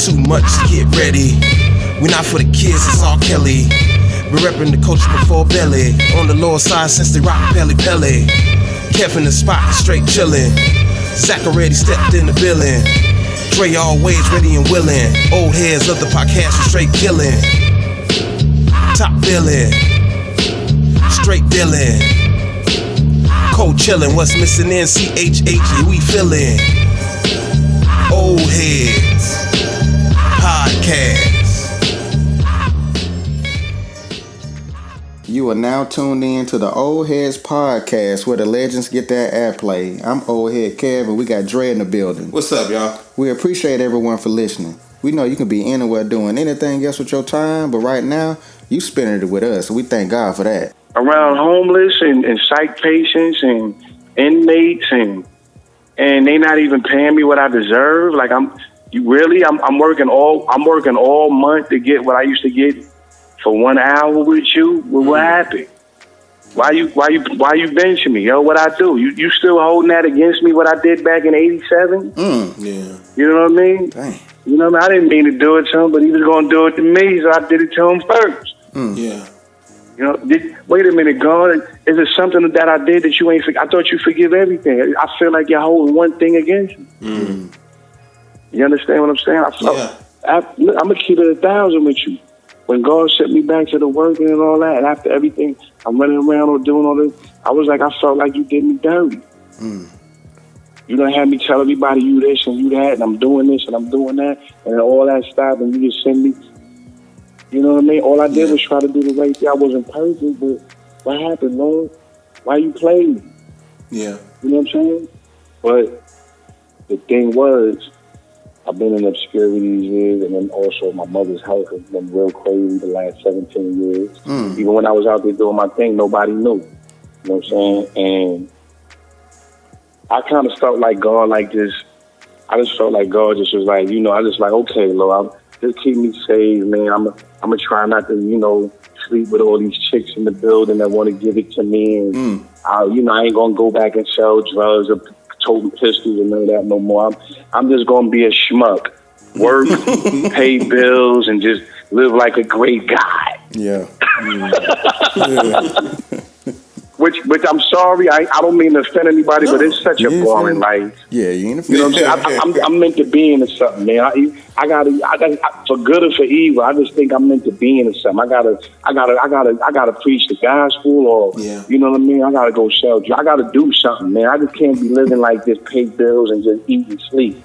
too much, get ready. We not for the kids, it's all Kelly. We reppin' the culture before belly. On the lower side since they rock Pelly. Kev in the spot, straight chillin'. Zach already stepped in the building. Dre always ready and willing. Oldheadz of the podcast, straight killin'. Top billin'. Straight dealin'. Cold chillin', what's missing in CHH, we feelin'. Oldheadz Podcast. You are now tuned in to the Oldheadz Podcast, where the legends get their airplay. I'm Oldhead Kev, and we got Dre in the building. What's up, y'all? We appreciate everyone for listening. We know you can be anywhere doing anything else with your time, but right now, you spending it with us, so we thank God for that. Around homeless and psych patients and inmates and they not even paying me what I deserve. Like I'm working all month to get what I used to get for 1 hour with you. Well, what happened? Why you benching me? Yo, what I do? You still holding that against me? What I did back in '87? Yeah. You know what I mean? Dang. You know what I mean? I didn't mean to do it to him, but he was gonna do it to me, so I did it to him first. Yeah. You know, wait a minute, God. Is it something that I did that you ain't? I thought you forgive everything. I feel like you're holding one thing against me. You understand what I'm saying? I'm gonna keep it 1,000 with you. When God sent me back to the working and all that, and after everything, I'm running around or doing all this, I was like, I felt like you did me dirty. You done had me tell everybody you this and you that, and I'm doing this and I'm doing that, and all that stuff, and you just send me. You know what I mean? All I did was try to do the right thing. I wasn't perfect, but what happened, Lord? Why you played me? Yeah. You know what I'm saying? But the thing was, I've been in obscurity these years, and then also my mother's health has been real crazy the last 17 years. Even when I was out there doing my thing, nobody knew. You know what I'm saying? And I kind of felt like God like this. I just felt like God just was like, you know, I just like, okay, Lord, just keep me safe, man. I'm gonna try not to, you know, sleep with all these chicks in the building that want to give it to me. And I ain't gonna go back and sell drugs or toting pistols and none of that no more. I'm just gonna be a schmuck, work, pay bills, and just live like a great guy. Yeah. Which I'm sorry, I don't mean to offend anybody, but it's such a boring life. Yeah, you ain't You know what I'm saying? I'm meant to be into something, man. I gotta for good or for evil. I just think I'm meant to be into something. I gotta preach the gospel, or you know what I mean. I gotta go sell. I gotta do something, man. I just can't be living like this, pay bills and just eat and sleep.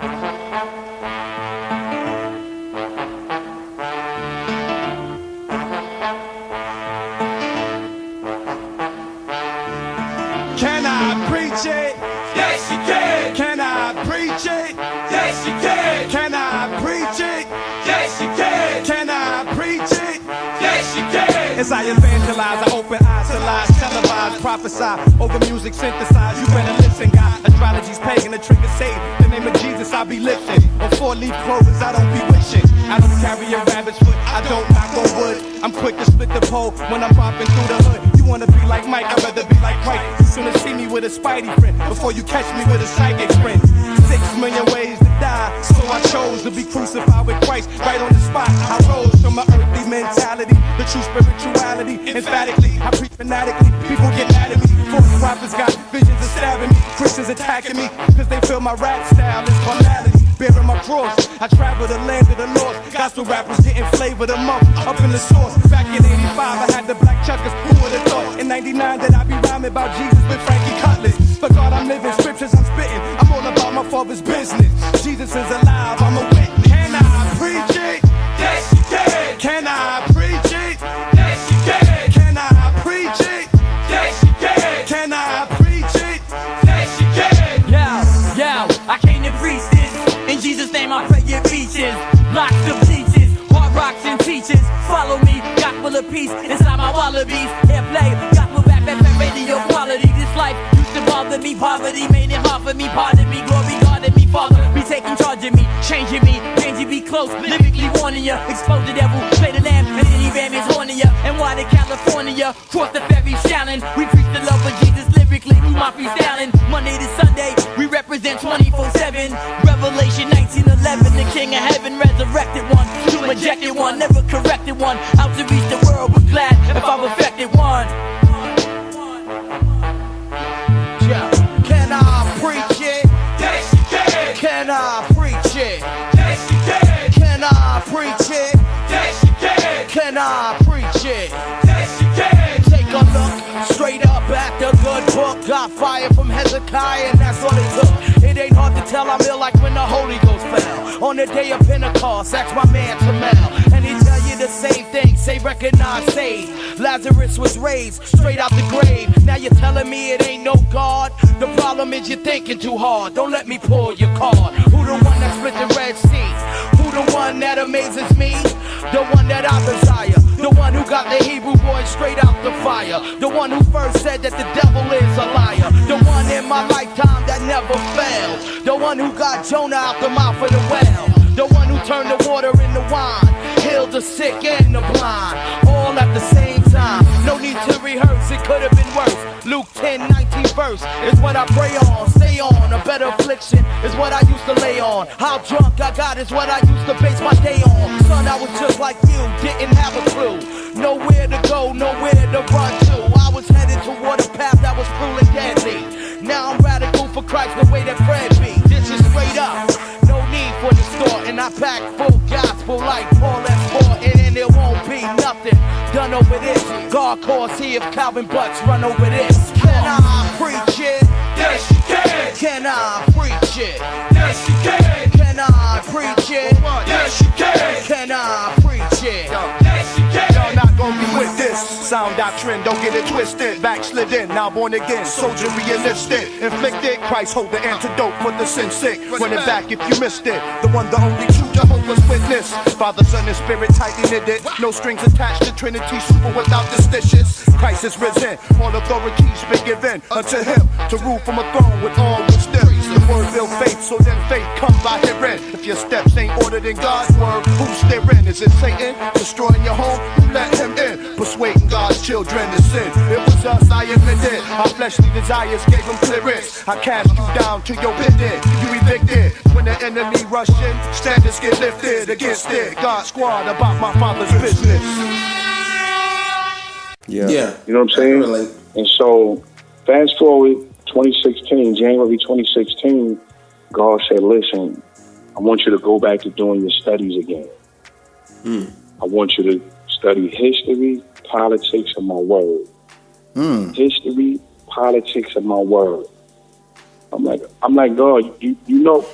Can I preach it? Yes, you can. Can I preach it? Yes, you can. Can I preach it? Yes, you can. Can I preach it? Yes, you can. As I evangelize, I open eyes to lies, televise, prophesy, over music synthesize. You better listen, God. Astrology's pagan, the trigger Satan. The name of Jesus, I be lifting. On 4-leaf clovers, I don't be wishing. I don't carry a rabbit's foot, I don't knock on wood. I'm quick to split the pole when I'm bopping through the hood. You wanna be like Mike, I'd rather be like Christ. You sooner see me with a spidey friend before you catch me with a psychic friend. 6 million ways to die, so I chose to be crucified with Christ right on the spot. I rose from my earthly mentality, the true spirituality. Emphatically, I preach fanatically, people get mad at me. False prophets got visions of stabbing me, Christians attacking me, cause they feel my rap style is carnality. Bearing my cross, I travel the land of the lost. Gospel rappers getting flavor the month up in the source. Back in 85, I had the black chuckers. Who would have thought in 99 that I'd be rhyming about Jesus with Frankie Cutlass? But God, I'm living scriptures, I'm spitting. I'm all about my father's business. Jesus is alive, I'm a witness. Can I preach it? Yes, you can. Can I preach it? Yes, you can. Can I preach it? Yes, you can. Can I preach it? Yes, you can. Yo, I came to preach this. In Jesus' name I pray it reaches. Lots of teachers, hard rocks and teachers. Follow me, gospel of peace inside my wallabies. Airplay, gospel rap, FM radio quality. This life used to bother me. Poverty made it hard for me. Pardon me, glory guarded me. Father, be taking charge of me, changing me. Danger be close, lyrically warning ya. Expose the devil, play the lamb, and any ram is horning ya. And why to California, cross the ferry shouting. We preach the love of Jesus lyrically through my freestyling. Monday to Sunday, we represent 24/7. Revelation 19:11, the King of Heaven resurrected. Hezekiah, and that's all it took. It ain't hard to tell I'm ill like when the Holy Ghost fell. On the day of Pentecost, ask my man Tamel, and he tell you the same thing. Say recognize, save. Lazarus was raised straight out the grave. Now you're telling me it ain't no God? The problem is you're thinking too hard. Don't let me pull your card. Who the one that split the Red Sea? Who the one that amazes me? The one that I desire. The one who got the Hebrew boys straight out the fire. The one who first said that the devil is a liar. The one in my lifetime that never failed. The one who got Jonah out the mouth of the well. The one who turned the water into wine. Healed the sick and the blind. All at the same time. No need to rehearse, it could have been worse. Luke 10:19 verse is what I pray on. Stay on, a better affliction is what I used to lay on. How drunk I got is what I used to base my day on. Son, I was just like you, didn't have a clue. Nowhere to go, nowhere to run to. I was headed toward a path that was cruel and deadly. Now I'm radical for Christ the way that Fred be. This is straight up, no need for the store. And I pack full gospel like Paul S. And it won't be nothing done over this. God calls, see if Calvin Butts run over this. Can I preach it? Yes, you can. Can I preach it? Yes, you can. Can I preach it? Yes, you can. Can I preach it? Yes, you can. Y'all not gonna be with this sound doctrine, don't get it twisted. Backslidden, now born again, soldier realistic. Inflicted, Christ hold the antidote for the sin sick. Run it back if you missed it. The one, the only true Jehovah's Witness. Father, Son, and Spirit tightly knitted. No strings attached to Trinity, super without the stitches. Christ is risen, all authorities been given unto him to rule from a throne with all wisdom. The word build faith, so then faith come by hearing. If your steps ain't ordered in God's word, who's steering? Is it Satan destroying your home? Who let him in? Persuading God's children to sin. It was us, I admit it. Our fleshly desires gave him clearance. I cast you down to your pit. You evicted. When the enemy rush in, standards get lifted against it. God squad about my father's business. Yeah. You know what I'm saying? Really. And so, fast forward 2016, January 2016, God said, listen, I want you to go back to doing your studies again. I want you to study history, politics, and my word. History, politics, and my word. I'm like, God, you know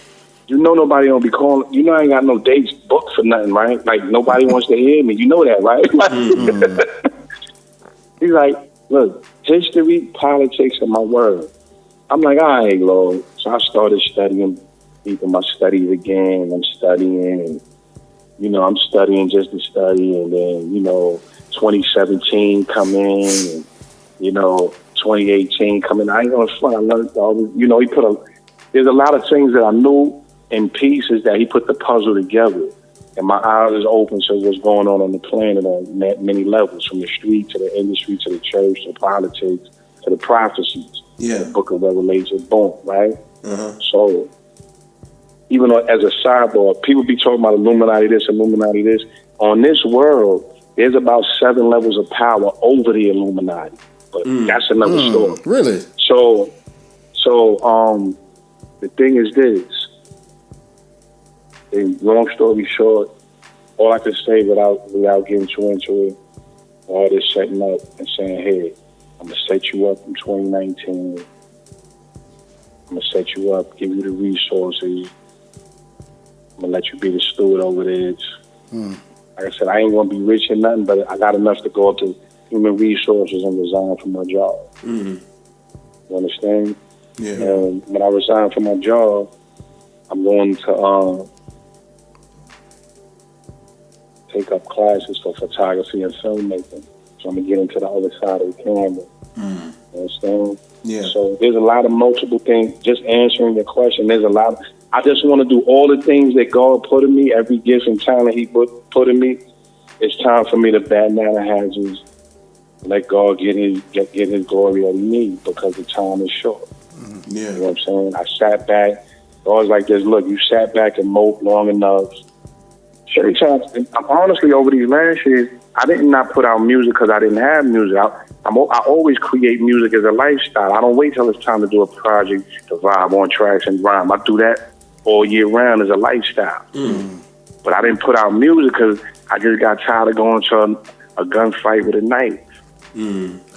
nobody gonna be calling. You know I ain't got no dates booked for nothing, right? Like nobody wants to hear me. You know that, right? He's like, look, history, politics, and my word. I'm like, all right, Lord. So I started studying, deepen my studies again. I'm studying, and I'm studying just to study, and then 2017 come in, and 2018 come in. I ain't gonna front. I learned all this. There's a lot of things that I knew in pieces that he put the puzzle together. And my eyes is open to what's going on the planet on many levels, from the street to the industry to the church to politics to the prophecies. Yeah. The book of Revelation, boom, right? Uh-huh. So, even though, as a sidebar, people be talking about Illuminati this, Illuminati this. On this world, there's about 7 levels of power over the Illuminati. But that's another story. Really? So, the thing is this. And long story short, all I can say without getting too into it, all this setting up and saying, hey, I'm going to set you up in 2019. I'm going to set you up, give you the resources. I'm going to let you be the steward over this. Like I said, I ain't going to be rich or nothing, but I got enough to go up to human resources and resign from my job. You understand? Yeah. And when I resign from my job, I'm going to take up classes for photography and filmmaking. So I'm going to get into the other side of the camera. You understand? Yeah. So there's a lot of multiple things. Just answering your question, there's a lot. I just want to do all the things that God put in me, every gift and talent he put in me. It's time for me to batten down the hatches, let God get his glory out of me, because the time is short. Yeah. You know what I'm saying? I sat back. God's like this, look, you sat back and moped long enough. Every time, honestly, over these last years, I did not put out music because I didn't have music. I always create music as a lifestyle. I don't wait till it's time to do a project to vibe on tracks and rhyme. I do that all year round as a lifestyle. But I didn't put out music because I just got tired of going to a gunfight with a knife.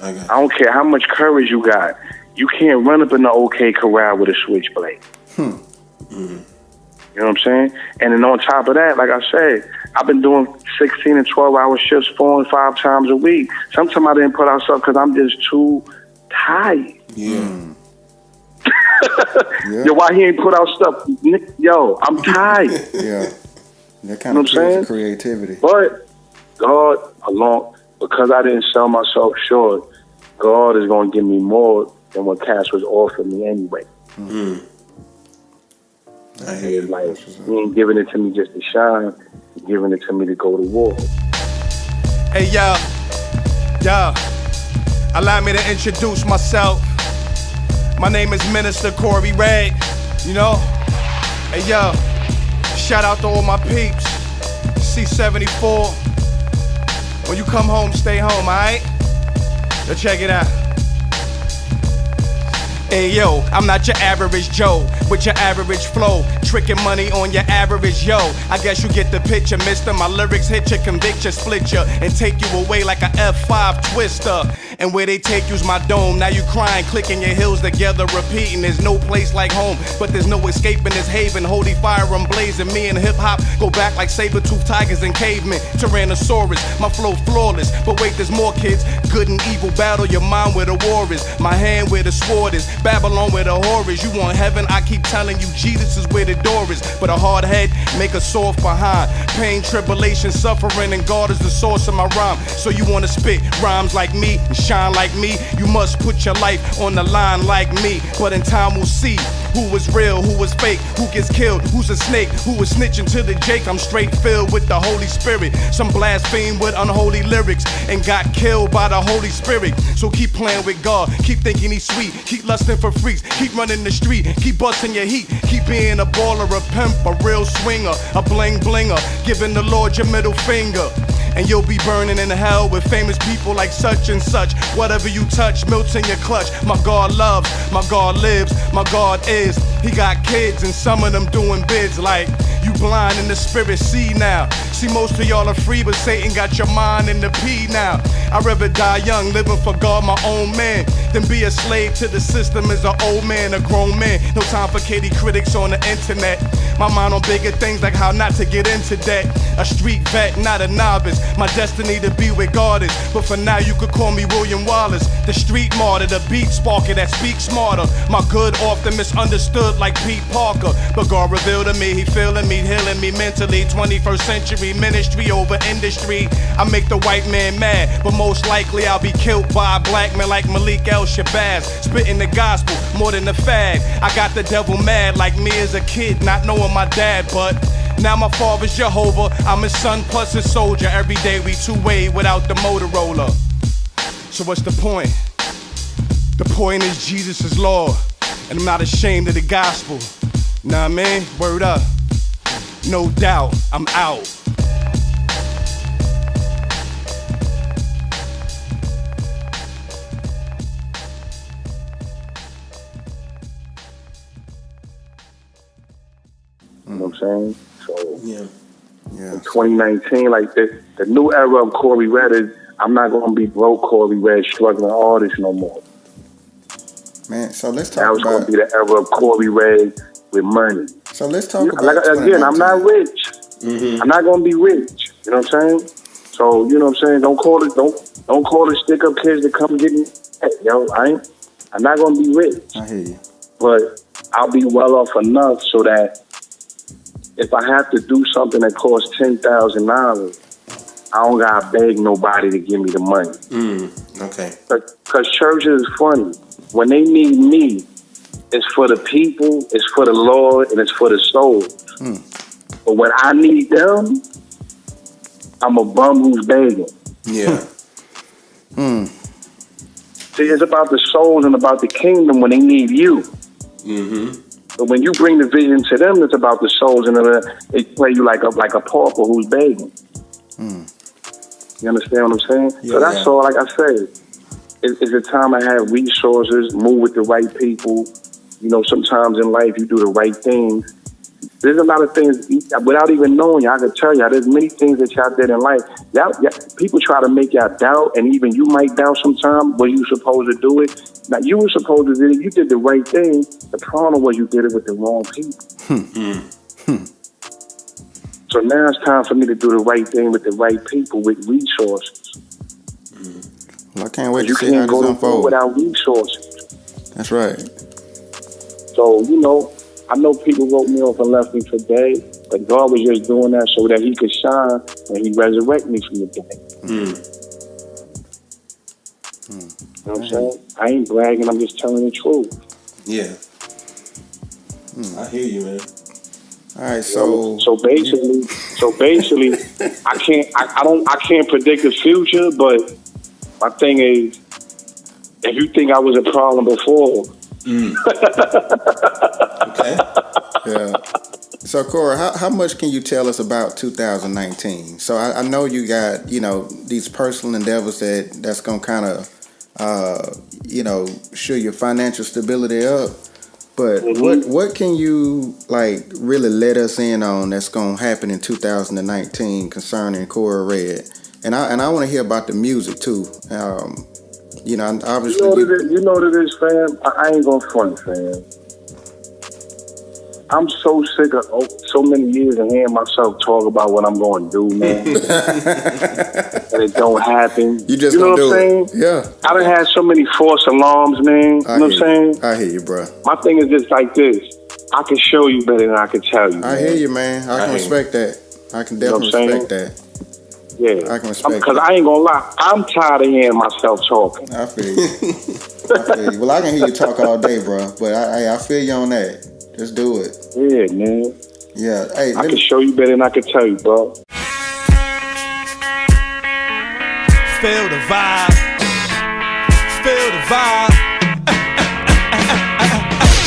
I don't care how much courage you got. you can't run up in the OK Corral with a switchblade. You know what I'm saying? And then on top of that, like I said, I've been doing 16 and 12-hour shifts 4 and 5 times a week. Sometimes I didn't put out stuff because I'm just too tired. Yeah. Yeah. Yo, why he ain't put out stuff? Yo, I'm tired. Yeah. That kind You know of what I'm saying? creativity. But God, because I didn't sell myself short, God is going to give me more than what Cass was offering me anyway. I hear you. Like, he ain't giving it to me just to shine. He's giving it to me to go to war. Hey, yo, allow me to introduce myself. My name is Minister Corey Ray, you know? Hey, yo, shout out to all my peeps. C74. When you come home, stay home, alright? So check it out. Hey yo, I'm not your average Joe with your average flow, tricking money on your average yo. I guess you get the picture, mister. My lyrics hit you, convict you, split you, and take you away like a F5 twister. And where they take you's my dome. Now you crying, clicking your heels together, repeating. There's no place like home, but there's no escaping this haven. Holy fire, I'm blazing. Me and hip hop go back like saber-toothed tigers and cavemen. Tyrannosaurus, my flow flawless. But wait, there's more kids. Good and evil battle your mind where the war is. My hand where the sword is. Babylon where the whore is. You want heaven? I keep telling you, Jesus is where the door is. But a hard head make a soft behind. Pain, tribulation, suffering, and God is the source of my rhyme. So you wanna spit rhymes like me and shine like me? You must put your life on the line like me. But in time we'll see who is real, who is fake, who gets killed, who's a snake, who is snitching to the Jake. I'm straight filled with the Holy Spirit. Some blaspheme with unholy lyrics and got killed by the Holy Spirit. So keep playing with God, keep thinking he's sweet, keep lusting for freaks, keep running the street, keep busting your heat, keep being a baller, a pimp, a real swinger, a bling blinger, giving the Lord your middle finger. And you'll be burning in hell with famous people like such and such. Whatever you touch melts in your clutch. My God loves, my God lives, my God is. He got kids and some of them doing bids like you blind in the spirit, see now. See, most of y'all are free, but Satan got your mind in the P now. I'd rather die young, living for God, my own man, than be a slave to the system as an old man, a grown man. No time for kitty critics on the internet. My mind on bigger things like how not to get into debt. A street vet, not a novice. My destiny to be where God is. But for now, you could call me William Wallace. The street martyr, the beat sparker that speaks smarter. My good often misunderstood like Pete Parker. But God revealed to me, he feeling me, healing me mentally. 21st century ministry over industry. I make the white man mad, but most likely I'll be killed by a black man like Malik El-Shabazz. Spitting the gospel more than a fad. I got the devil mad like me as a kid, not knowing my dad, but now my father's Jehovah. I'm his son plus his soldier. Every day we two-way without the Motorola. So what's the point? The point is Jesus is Lord, and I'm not ashamed of the gospel. Nah, man, word up. No doubt, I'm out. You know what I'm saying? So Yeah. in 2019, like the new era of Corey Red is, I'm not going to be broke Corey Red, struggling artist no more. Man, so let's Now talk it's going about. to be the era of Corey Red with money. So let's talk about. Like, again, I'm not rich. I'm not going to be rich. You know what I'm saying? So, you know what I'm saying? Don't call it stick up kids to come get me. Yo, I'm not going to be rich. I hear you. But I'll be well off enough so that if I have to do something that costs $10,000, I don't gotta beg nobody to give me the money. Okay. Because churches is funny. When they need me, it's for the people, it's for the Lord, and it's for the souls. But when I need them, I'm a bum who's begging. Yeah. See, it's about the souls and about the kingdom when they need you. But when you bring the vision to them, it's about the souls, and they play you like a pauper who's begging. You understand what I'm saying? Yeah, So that's all. Like I said, it's a time I have resources, move with the right people. You know, sometimes in life you do the right things. There's a lot of things without even knowing you. I can tell you, there's many things that y'all did in life. Y'all, people try to make y'all doubt, and even you might doubt sometimes when you supposed to do it. Now, you were supposed to do it. You did the right thing. The problem was you did it with the wrong people. So now it's time for me to do the right thing with the right people with resources. Well, I can't wait to You see how can't this go to unfolds. without resources. That's right. So, I know people wrote me off and left me for dead, but God was just doing that so that he could shine when he resurrect me from the dead. You know what I'm saying? I ain't bragging, I'm just telling the truth. Yeah. I hear you, man. All right, so basically, I can't predict the future, but my thing is, if you think I was a problem before, Okay. yeah. So Corey, how much can you tell us about 2019? So I know you got these personal endeavors that's gonna kind of show your financial stability up. But what can you really let us in on that's gonna happen in 2019 concerning Corey Red? And I want to hear about the music too. Obviously. You know what it is, fam. I ain't gonna front, fam. I'm so sick of so many years of hearing myself talk about what I'm going to do, man. And it don't happen. You just know gonna what I'm do saying? it. Yeah. I done had so many false alarms, man. You know what I'm saying? I hear you, bro. My thing is just like this. I can show you better than I can tell you. I hear you, man. I can respect that. I can definitely respect that. Yeah. I can respect Because that. I ain't gonna lie. I'm tired of hearing myself talking. I feel you. I feel you. Well, I can hear you talk all day, bro. But I feel you on that. Just do it. Yeah, man. Yeah. Hey, I can show you better than I can tell you, bro. Feel the vibe. Feel the vibe.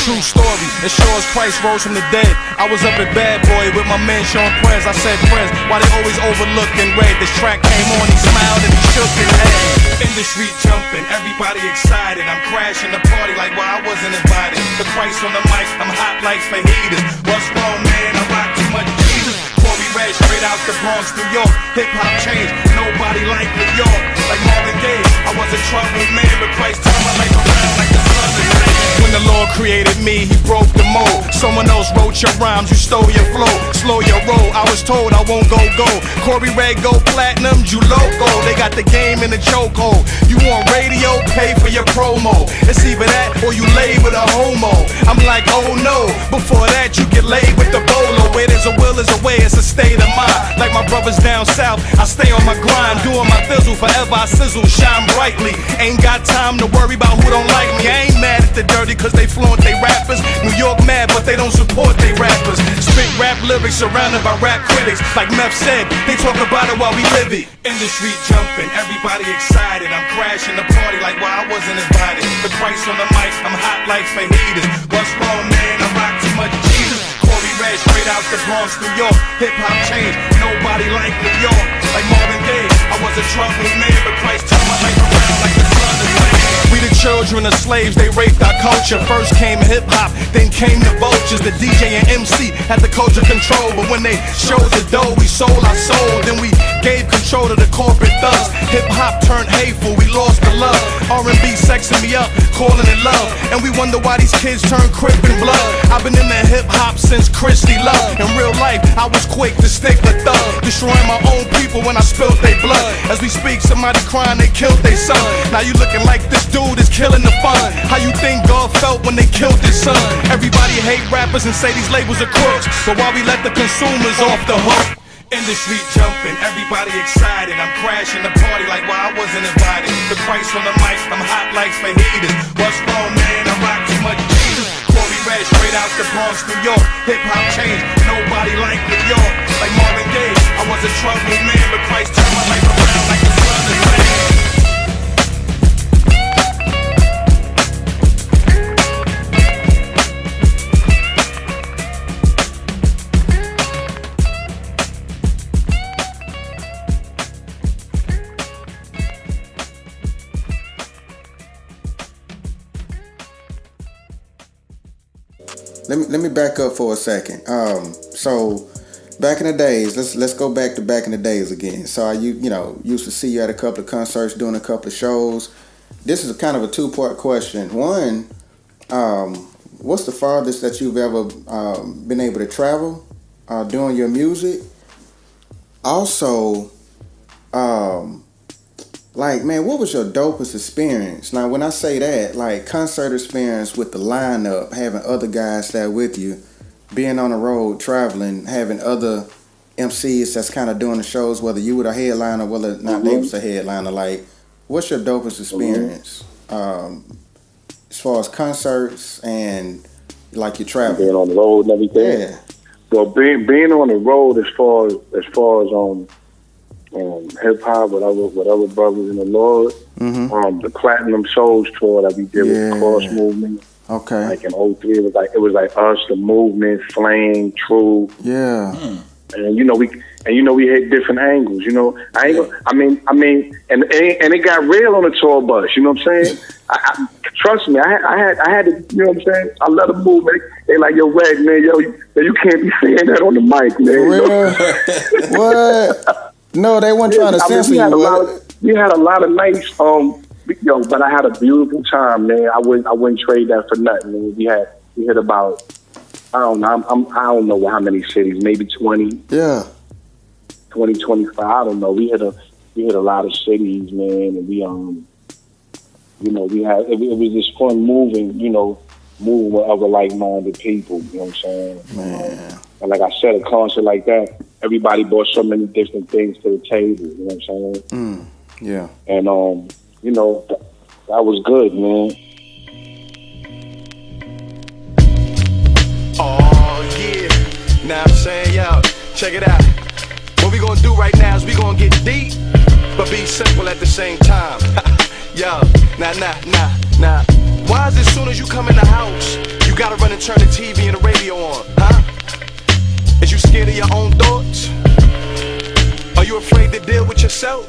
True story. It shows Christ rose from the dead. I was up at Bad Boy with my man Sean Prez. I said, Prez, why they always overlook and red? This track came on, he smiled and he shook his head. In the street jumping, everybody excited. I'm crashing the party like why I wasn't invited. The Christ on the mic, I'm hot like fajitas. What's wrong, man? I rock too much Jesus. Corey Red straight out the Bronx, New York. Hip hop changed, nobody like New York. Like Marvin Gaye, I was a troubled man, but Christ turned my life around like the sun is setting. When the Lord created me, he broke the mold. Someone else wrote your rhymes, you stole your flow. Slow your roll, I was told I won't go. Corey Red go platinum, you loco. They got the game in the chokehold. You want radio, pay for your promo. It's either that or you lay with a homo. I'm like, oh no, before that you get laid with the bolo. Where there's a will, there's a way, it's a state of mind. Like my brothers down south, I stay on my grind. Doing my thizzle, forever I sizzle, shine brightly. Ain't got time to worry about who don't like me. I ain't mad at the dirty cause they flaunt they rappers. New York mad but they don't support they rappers. Spit rap lyrics surrounded by rap critics. Like Meth said, they talk about it while we live it. In the street jumping, everybody excited. I'm crashing the party like why I wasn't invited. The Christ on the mic, I'm hot like fajitas. What's wrong, man? I rock too much Jesus. Corey Red straight out the Bronx, New York. Hip hop changed, nobody like New York. Like Marvin Gaye, I was a troubled man, but Christ turned my life around like the sun is setting. We the children of slaves, they raped our culture. First came hip hop, then came the vultures. The DJ and MC had the culture control, but when they showed the dough, we sold our soul. Then we gave control to the corporate thugs. Hip hop turned hateful, we lost the love. R&B sexing me up, calling it love. And we wonder why these kids turn Crip and blood. I've been in the hip hop since Christy Love. In real life, I was quick to stick with thug. Destroying my own people when I spilled their blood. As we speak, somebody crying they killed their son. Now you looking like this dude is killing the fun. How you think God felt when they killed his son? Everybody hate rappers and say these labels are crooks, but why we let the consumers off the hook? In the street jumping, everybody excited. I'm crashing the party like why I wasn't invited. The Christ on the mic, I'm hot like fajitas. What's wrong, man? I rock too much Jesus. Corey Red straight out the Bronx, New York. Hip hop changed, nobody like New York. Like Marvin Gaye, I was a troubled man, but Christ turned my life around like the sun is setting. Let me back up for a second. So back in the days, let's go back to back in the days again. So I used to see you at a couple of concerts, doing a couple of shows. this is kind of a two-part question. One, what's the farthest that you've ever been able to travel doing your music? Also, like, man, what was your dopest experience? Now, when I say that, like, concert experience with the lineup, having other guys there with you, being on the road, traveling, having other MCs that's kind of doing the shows, whether you were the headliner, whether or not they was the headliner. Like, what's your dopest experience as far as concerts and, like, your travel? Being on the road and everything? Yeah. Well, being on the road as far as hip hop, whatever brothers in the Lord, the Platinum Souls tour that we did with the Cross Movement. Okay. Like in 03, it was like us, the Movement, Flame, True. Yeah. And we hit different angles. You know, and it got real on the tour bus. You know what I'm saying? Trust me, I had to. You know what I'm saying? I let them move. They like, yo, Reg, man, you can't be saying that on the mic, man. For real? What? No, they weren't trying to censor you. We had a lot of nights, but I had a beautiful time, man. I wouldn't trade that for nothing. Man. We hit about, I don't know how many cities, maybe 20. Yeah. 20, 25, I don't know. We hit a lot of cities, man, and it was just fun moving with other like-minded people, you know what I'm saying? Man. And like I said, a concert like that, everybody brought so many different things to the table, you know what I'm saying? Yeah. And, that was good, man. Oh, yeah. Now I'm saying, yo, check it out. What we gonna do right now is we gonna get deep, but be simple at the same time. Yo, nah. Why is it as soon as you come in the house, you gotta run and turn the TV and the radio on, huh? Is you scared of your own thoughts? Are you afraid to deal with yourself?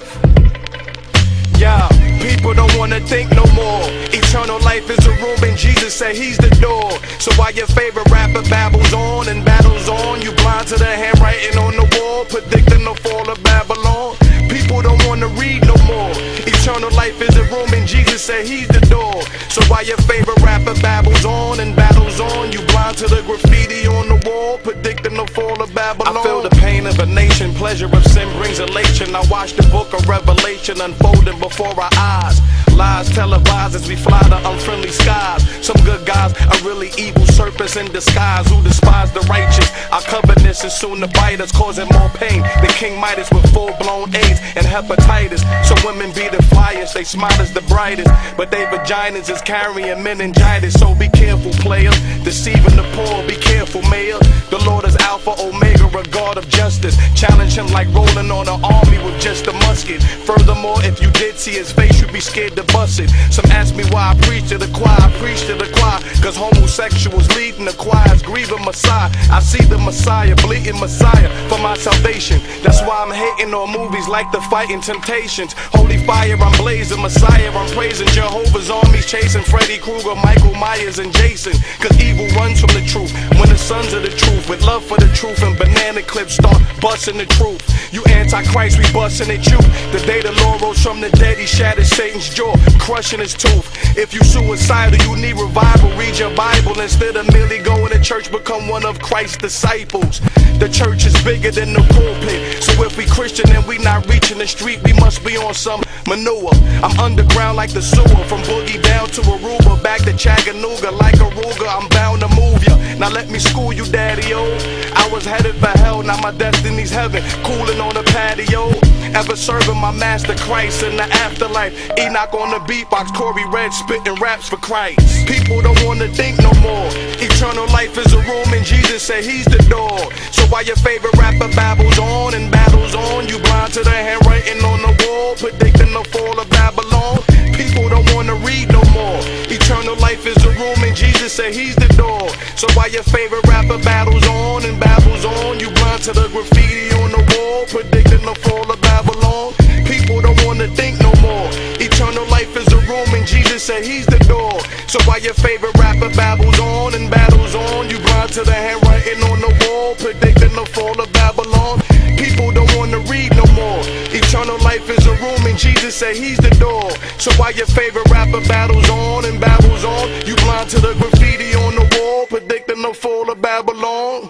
Yeah, people don't wanna think no more. Eternal life is a room and Jesus said he's the door. So while your favorite rapper babbles on and battles on, you blind to the handwriting on the wall, predicting the fall of Babylon. People don't wanna read no more. Eternal life is a room and Jesus said he's the door. So while your favorite rapper babbles on and battles on, you blind to the graffiti on the wall, predicting the fall of Babylon. I feel the pain of a nation, pleasure of sin brings elation. I watch the book of Revelation unfolding before our eyes. Lies televised as we fly to unfriendly skies. Some good guys are really evil serpents in disguise who despise the righteous. Our covetousness is soon to bite us, causing more pain than King Midas with full-blown AIDS and hepatitis. So women be the flyers, they smile as the brightest, but they vaginas is carrying meningitis. So be careful, player, deceiving the poor, be careful, mayor. The Lord is Alpha, Omega, a God of justice. Challenge him like rolling on an army with just a musket. Furthermore, if you did see his face, you'd be scared to bust it. Some ask me why I preach to the choir. I preach to the choir cause homosexuals leading the choirs, grieving Messiah. I see the Messiah, bleeding Messiah for my salvation. That's why I'm hating on movies like The Fighting Temptations. Holy fire, I'm blazing Messiah, I'm praising Jehovah's armies, chasing Freddy Krueger, Michael Myers, and Jason. Cause evil runs from the truth when the sons of the truth, with love for the truth and banana clips, start busting the truth. You antichrist, we busting at you. The day the Lord rose from the dead, he shattered Satan's jaw, crushing his tooth. If you suicidal, you need revival, read your Bible. Instead of merely going to church, become one of Christ's disciples. The church is bigger than the pulpit, so if we Christian and we not reaching the street, we must be on some manure. I'm underground like the sewer, from Boogie down to Aruba, back to Chattanooga like a Ruger. I'm bound to move ya. Now let me school you, daddy-o. I was headed for hell, now my destiny's heaven, cooling on the patio. Ever serving my master Christ in the afterlife. Enoch on the beatbox, Corey Red spitting raps for Christ. People don't wanna think no more. Eternal life is a room and Jesus said he's the door. So while your favorite rapper babbles on and battles on, you blind to the handwriting on the wall, predicting the fall of Babylon. People don't wanna read no more. Eternal life is a room and Jesus said he's the door. So while your favorite rapper battles on and babbles on, you blind to the graffiti on the wall, predicting the fall of Babylon. People don't wanna think no more. Eternal life is a room and Jesus said he's the door. So while your favorite rapper babbles on and battles on, you blind to the handwriting on the wall, predicting the fall of Babylon. People don't wanna read no more. Eternal life is a room and Jesus said he's the door. So while your favorite rapper battles on and babbles on, you blind to the graffiti on the wall, predicting the fall of Babylon.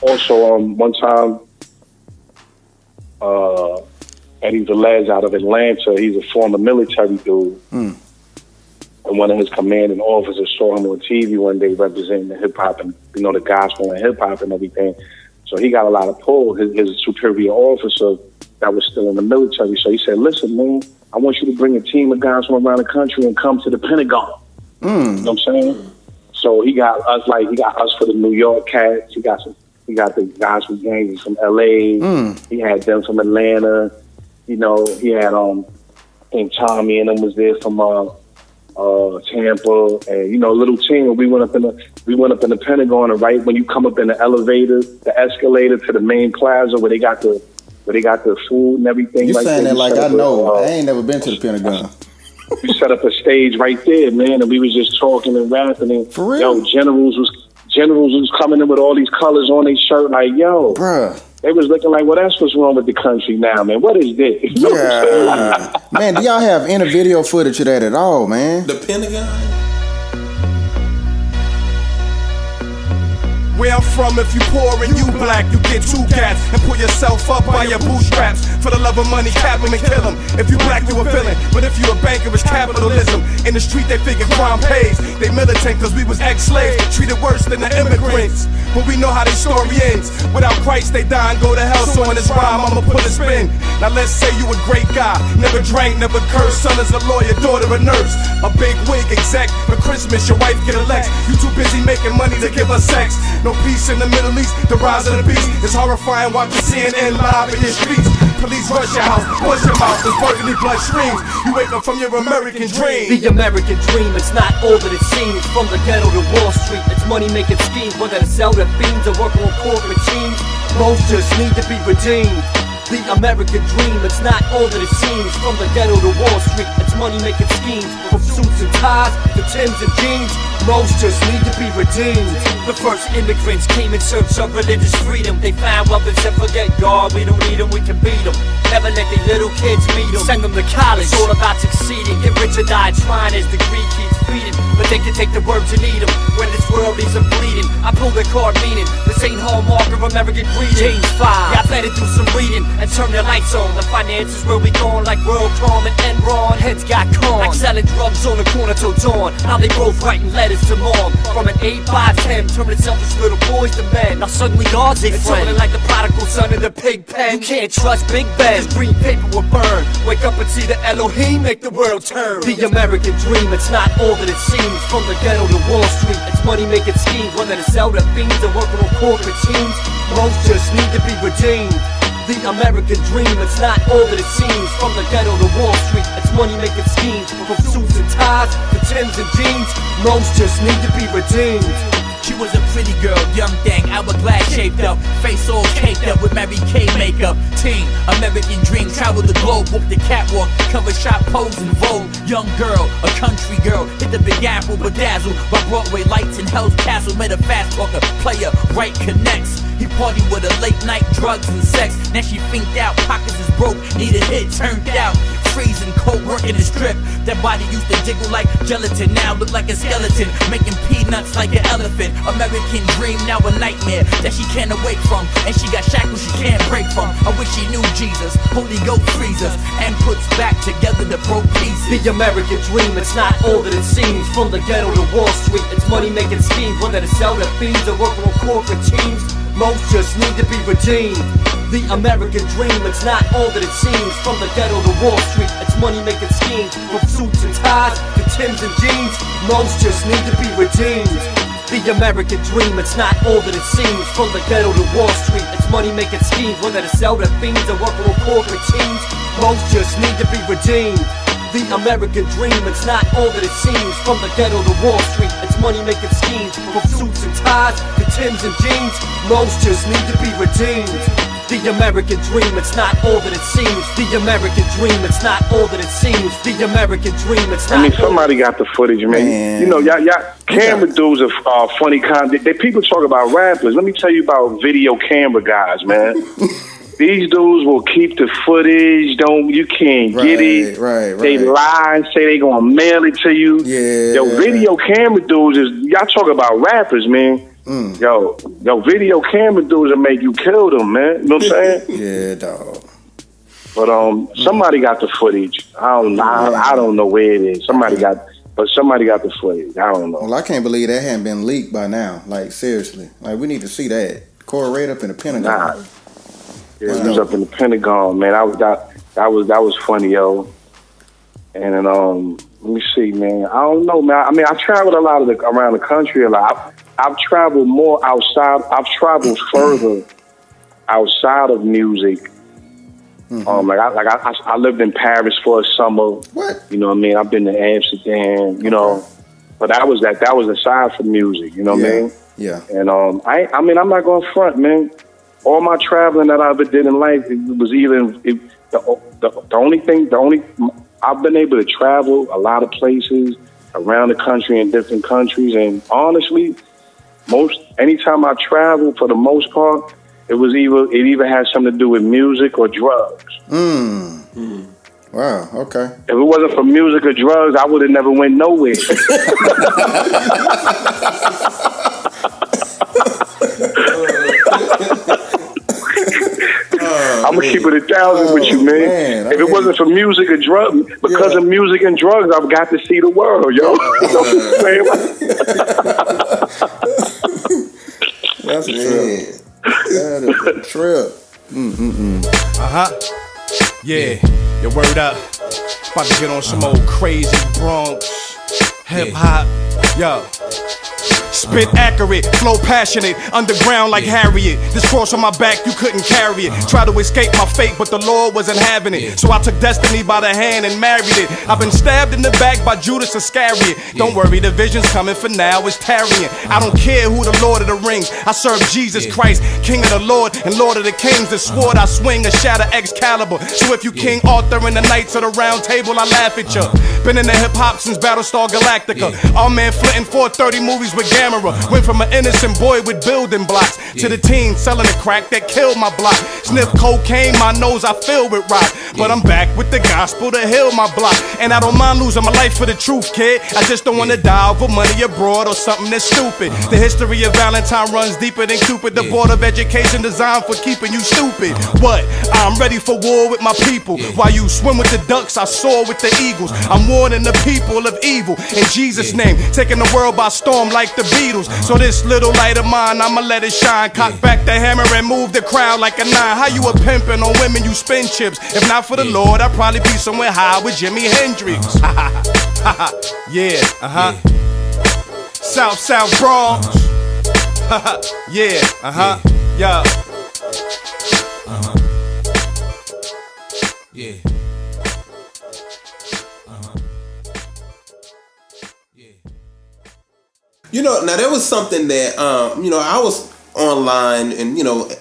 Also, one time, Eddie Velez out of Atlanta, he's a former military dude. And one of his commanding officers saw him on TV one day representing the hip-hop and, the gospel and hip-hop and everything. So he got a lot of pull. His superior officer that was still in the military. So he said, listen, man, I want you to bring a team of guys from around the country and come to the Pentagon. You know what I'm saying? So he got us for the New York cats. He got the guys from gangs from LA. He had them from Atlanta. He had I think Tommy and them was there from Tampa, and a little team. We went up in the Pentagon, and right when you come up in the elevator, the escalator to the main plaza where they got the food and everything. You right saying there, that like I know? I ain't never been to the Pentagon. We set up a stage right there, man, and we was just talking and rapping. And for real, generals was coming in with all these colors on their shirt, like bruh. They was looking like, well, that's what's wrong with the country now, man. What is this? Yeah. Man, do y'all have any video footage of that at all, man? The Pentagon? Where I'm from, if you poor and you black, you get 2 cats and pull yourself up by your bootstraps. For the love of money, cap him and kill him. If you black, you a villain. But if you a banker, it's capitalism. In the street, they figure crime pays. They militant cause we was ex-slaves, treated worse than the immigrants. But we know how their story ends. Without Christ, they die and go to hell. So in this rhyme, I'ma put a spin. Now let's say you a great guy, never drank, never cursed. Son is a lawyer, daughter a nurse. A big wig exec, for Christmas your wife get a Lex. You too busy making money to give her sex. No peace in the Middle East, the rise of the beast is horrifying watching CNN live in your streets. Police rush your house, push your mouth, there's burgundy blood streams. You wake up from your American dream. The American dream, it's not all that it seems. From the ghetto to Wall Street, it's money making schemes. Whether to sell their fiends or work on corporate teams, most just need to be redeemed. The American dream, it's not all that it seems. From the ghetto to Wall Street, it's money making schemes. From suits and ties to Timbs and jeans, most just need to be redeemed. The first immigrants came in search of religious freedom. They found weapons and forget God, we don't need them, we can beat them. Never let their little kids meet them. Send them to college, it's all about succeeding. Get rich or die trying as the greed keeps feeding. But they can take the words and eat them. When this world leaves them bleeding, I pull the card meaning this ain't hallmark of American greed. James 5, yeah, I better do some reading and turn the lights on. The finances where we going like WorldCom and Enron. Heads got con, like selling drugs on the corner till dawn. Now they both writing letters to mom. From an 8 by 10, turning selfish little boys to men. Now suddenly God's a friend, like the prodigal son in the pig pen. You can't trust Big Ben, this green paper will burn. Wake up and see the Elohim make the world turn. The American dream, it's not all that it seems. From the ghetto to Wall Street, it's money making schemes. Whether to sell their fiends or working on corporate teams, most just need to be redeemed. The American dream, it's not all that it seems. From the ghetto to Wall Street, it's money making schemes. From suits and ties to Timbs and jeans, most just need to be redeemed. She was a pretty girl, young thing, hourglass shaped up, face all caked up with Mary Kay makeup. Teen, American dream, travel the globe, walk the catwalk, cover shop, pose and vogue. Young girl, a country girl, hit the Big Apple, bedazzled by Broadway lights and Hell's Castle. Met a fast talker, player, right connects. He partied with her late night, drugs and sex. Now she finked out, pockets is broke, need a hit, turned out. Freezing cold, working the strip. That body used to jiggle like gelatin, now look like a skeleton, making peanuts like an elephant. American dream, now a nightmare that she can't awake from, and she got shackles she can't break from. I wish she knew Jesus, Holy Ghost frees us and puts back together the broke pieces. The American dream, it's not all that it seems. From the ghetto to Wall Street, it's money making schemes. Whether to sell their fiends or work on corporate teams, most just need to be redeemed. The American dream, it's not all that it seems. From the ghetto to Wall Street, it's money making schemes. From suits and ties to Timbs and jeans, most just need to be redeemed. The American dream, it's not all that it seems. From the ghetto to Wall Street, it's money making schemes. Whether to sell their fiends or work on corporate teams, most just need to be redeemed. The American dream, it's not all that it seems. From the ghetto to Wall Street, it's money making schemes. From suits and ties to Timbs and jeans, most just need to be redeemed. The American dream, it's not all that it seems. The American dream, it's not all that it seems. The American dream, it's not. I mean, somebody got the footage, man. You know, y'all camera dudes are funny kind. People talk about rappers. Let me tell you about video camera guys, man. These dudes will keep the footage. You can't get it. Right. They lie and say they gonna mail it to you. Yeah. Yo, video camera dudes y'all talk about rappers, man. Yo, video camera dudes will make you kill them, man. You know what I'm saying? Yeah, dog. But somebody got the footage. I don't know where it is. Somebody got the footage. I don't know. Well, I can't believe that hadn't been leaked by now. Like, seriously. Like, we need to see that. Corey Ray up in the Pentagon. Nah. Yeah, it was up in the Pentagon, man. That was funny, yo. And then let me see, man. I don't know, man. I mean, I traveled a lot around the country a lot. I've traveled more outside. I've traveled further outside of music. I lived in Paris for a summer. What? You know what I mean? I've been to Amsterdam. You know, but that was aside from music. You know what I mean? Yeah. And I mean, I'm not going to front, man. All my traveling that I ever did in life, it was I've been able to travel a lot of places around the country in different countries, and honestly, anytime I travel, for the most part, it either had something to do with music or drugs. Wow. Okay. If it wasn't for music or drugs, I would have never went nowhere. I'm gonna keep it 1,000 with you, man. If it wasn't for music or drugs, because of music and drugs, I've got to see the world, yo. You know what I'm saying? That's a trip. That is a trip. Yeah, your word up. About to get on some old crazy Bronx hip hop. Yo. Spit accurate, flow passionate, underground like Harriet. This cross on my back, you couldn't carry it. Tried to escape my fate, but the Lord wasn't having it. So I took destiny by the hand and married it. I've been stabbed in the back by Judas Iscariot. Don't worry, the vision's coming for now, it's tarrying. I don't care who the Lord of the Rings. I serve Jesus Christ, King of the Lord and Lord of the Kings. The sword I swing, a shatter Excalibur. So if you King Arthur and the Knights of the Round Table, I laugh at you. Been in the hip hop since Battlestar Galactica. All man flitting 430 movies with Gamera. Went from an innocent boy with building blocks to the teen selling the crack that killed my block. Sniff cocaine, my nose I fill with rock. But I'm back with the gospel to heal my block. And I don't mind losing my life for the truth, kid. I just don't want to die over money abroad or something that's stupid. The history of Valentine runs deeper than Cupid. The Board of Education designed for keeping you stupid. What? I'm ready for war with my people. While you swim with the ducks, I soar with the eagles. I'm warning the people of evil in Jesus' name, taking the world by storm like the Beatles. So this little light of mine, I'ma let it shine. Cock back the hammer and move the crowd like a 9. How you a pimpin' on women, you spin chips? If not for the Lord, I'd probably be somewhere high with Jimi Hendrix. Yeah, South Bronx. Yeah, yeah. Yeah. You know, now there was something that, I was online and,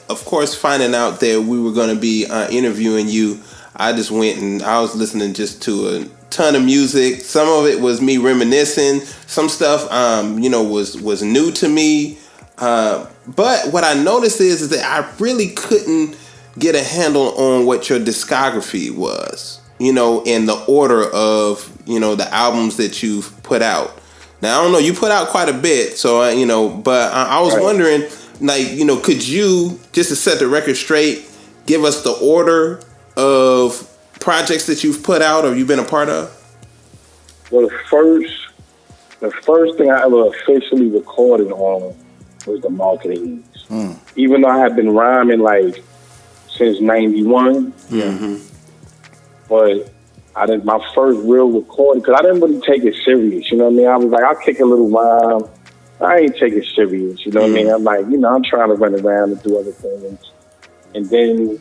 of course, finding out that we were going to be interviewing you. I just went and I was listening just to a ton of music. Some of it was me reminiscing. Some stuff, was new to me. But what I noticed is that I really couldn't get a handle on what your discography was, in the order of, the albums that you've put out. Now, I don't know, you put out quite a bit, so, but I was wondering, could you, just to set the record straight, give us the order of projects that you've put out or you've been a part of? Well, the first thing I ever officially recorded on was the Marketing Eats. Even though I had been rhyming, since 91, but I did my first real recording, because I didn't really take it serious, you know what I mean? I was like, I'll kick a little rhyme. I ain't take it serious, you know what I mean? I'm like, I'm trying to run around and do other things. And then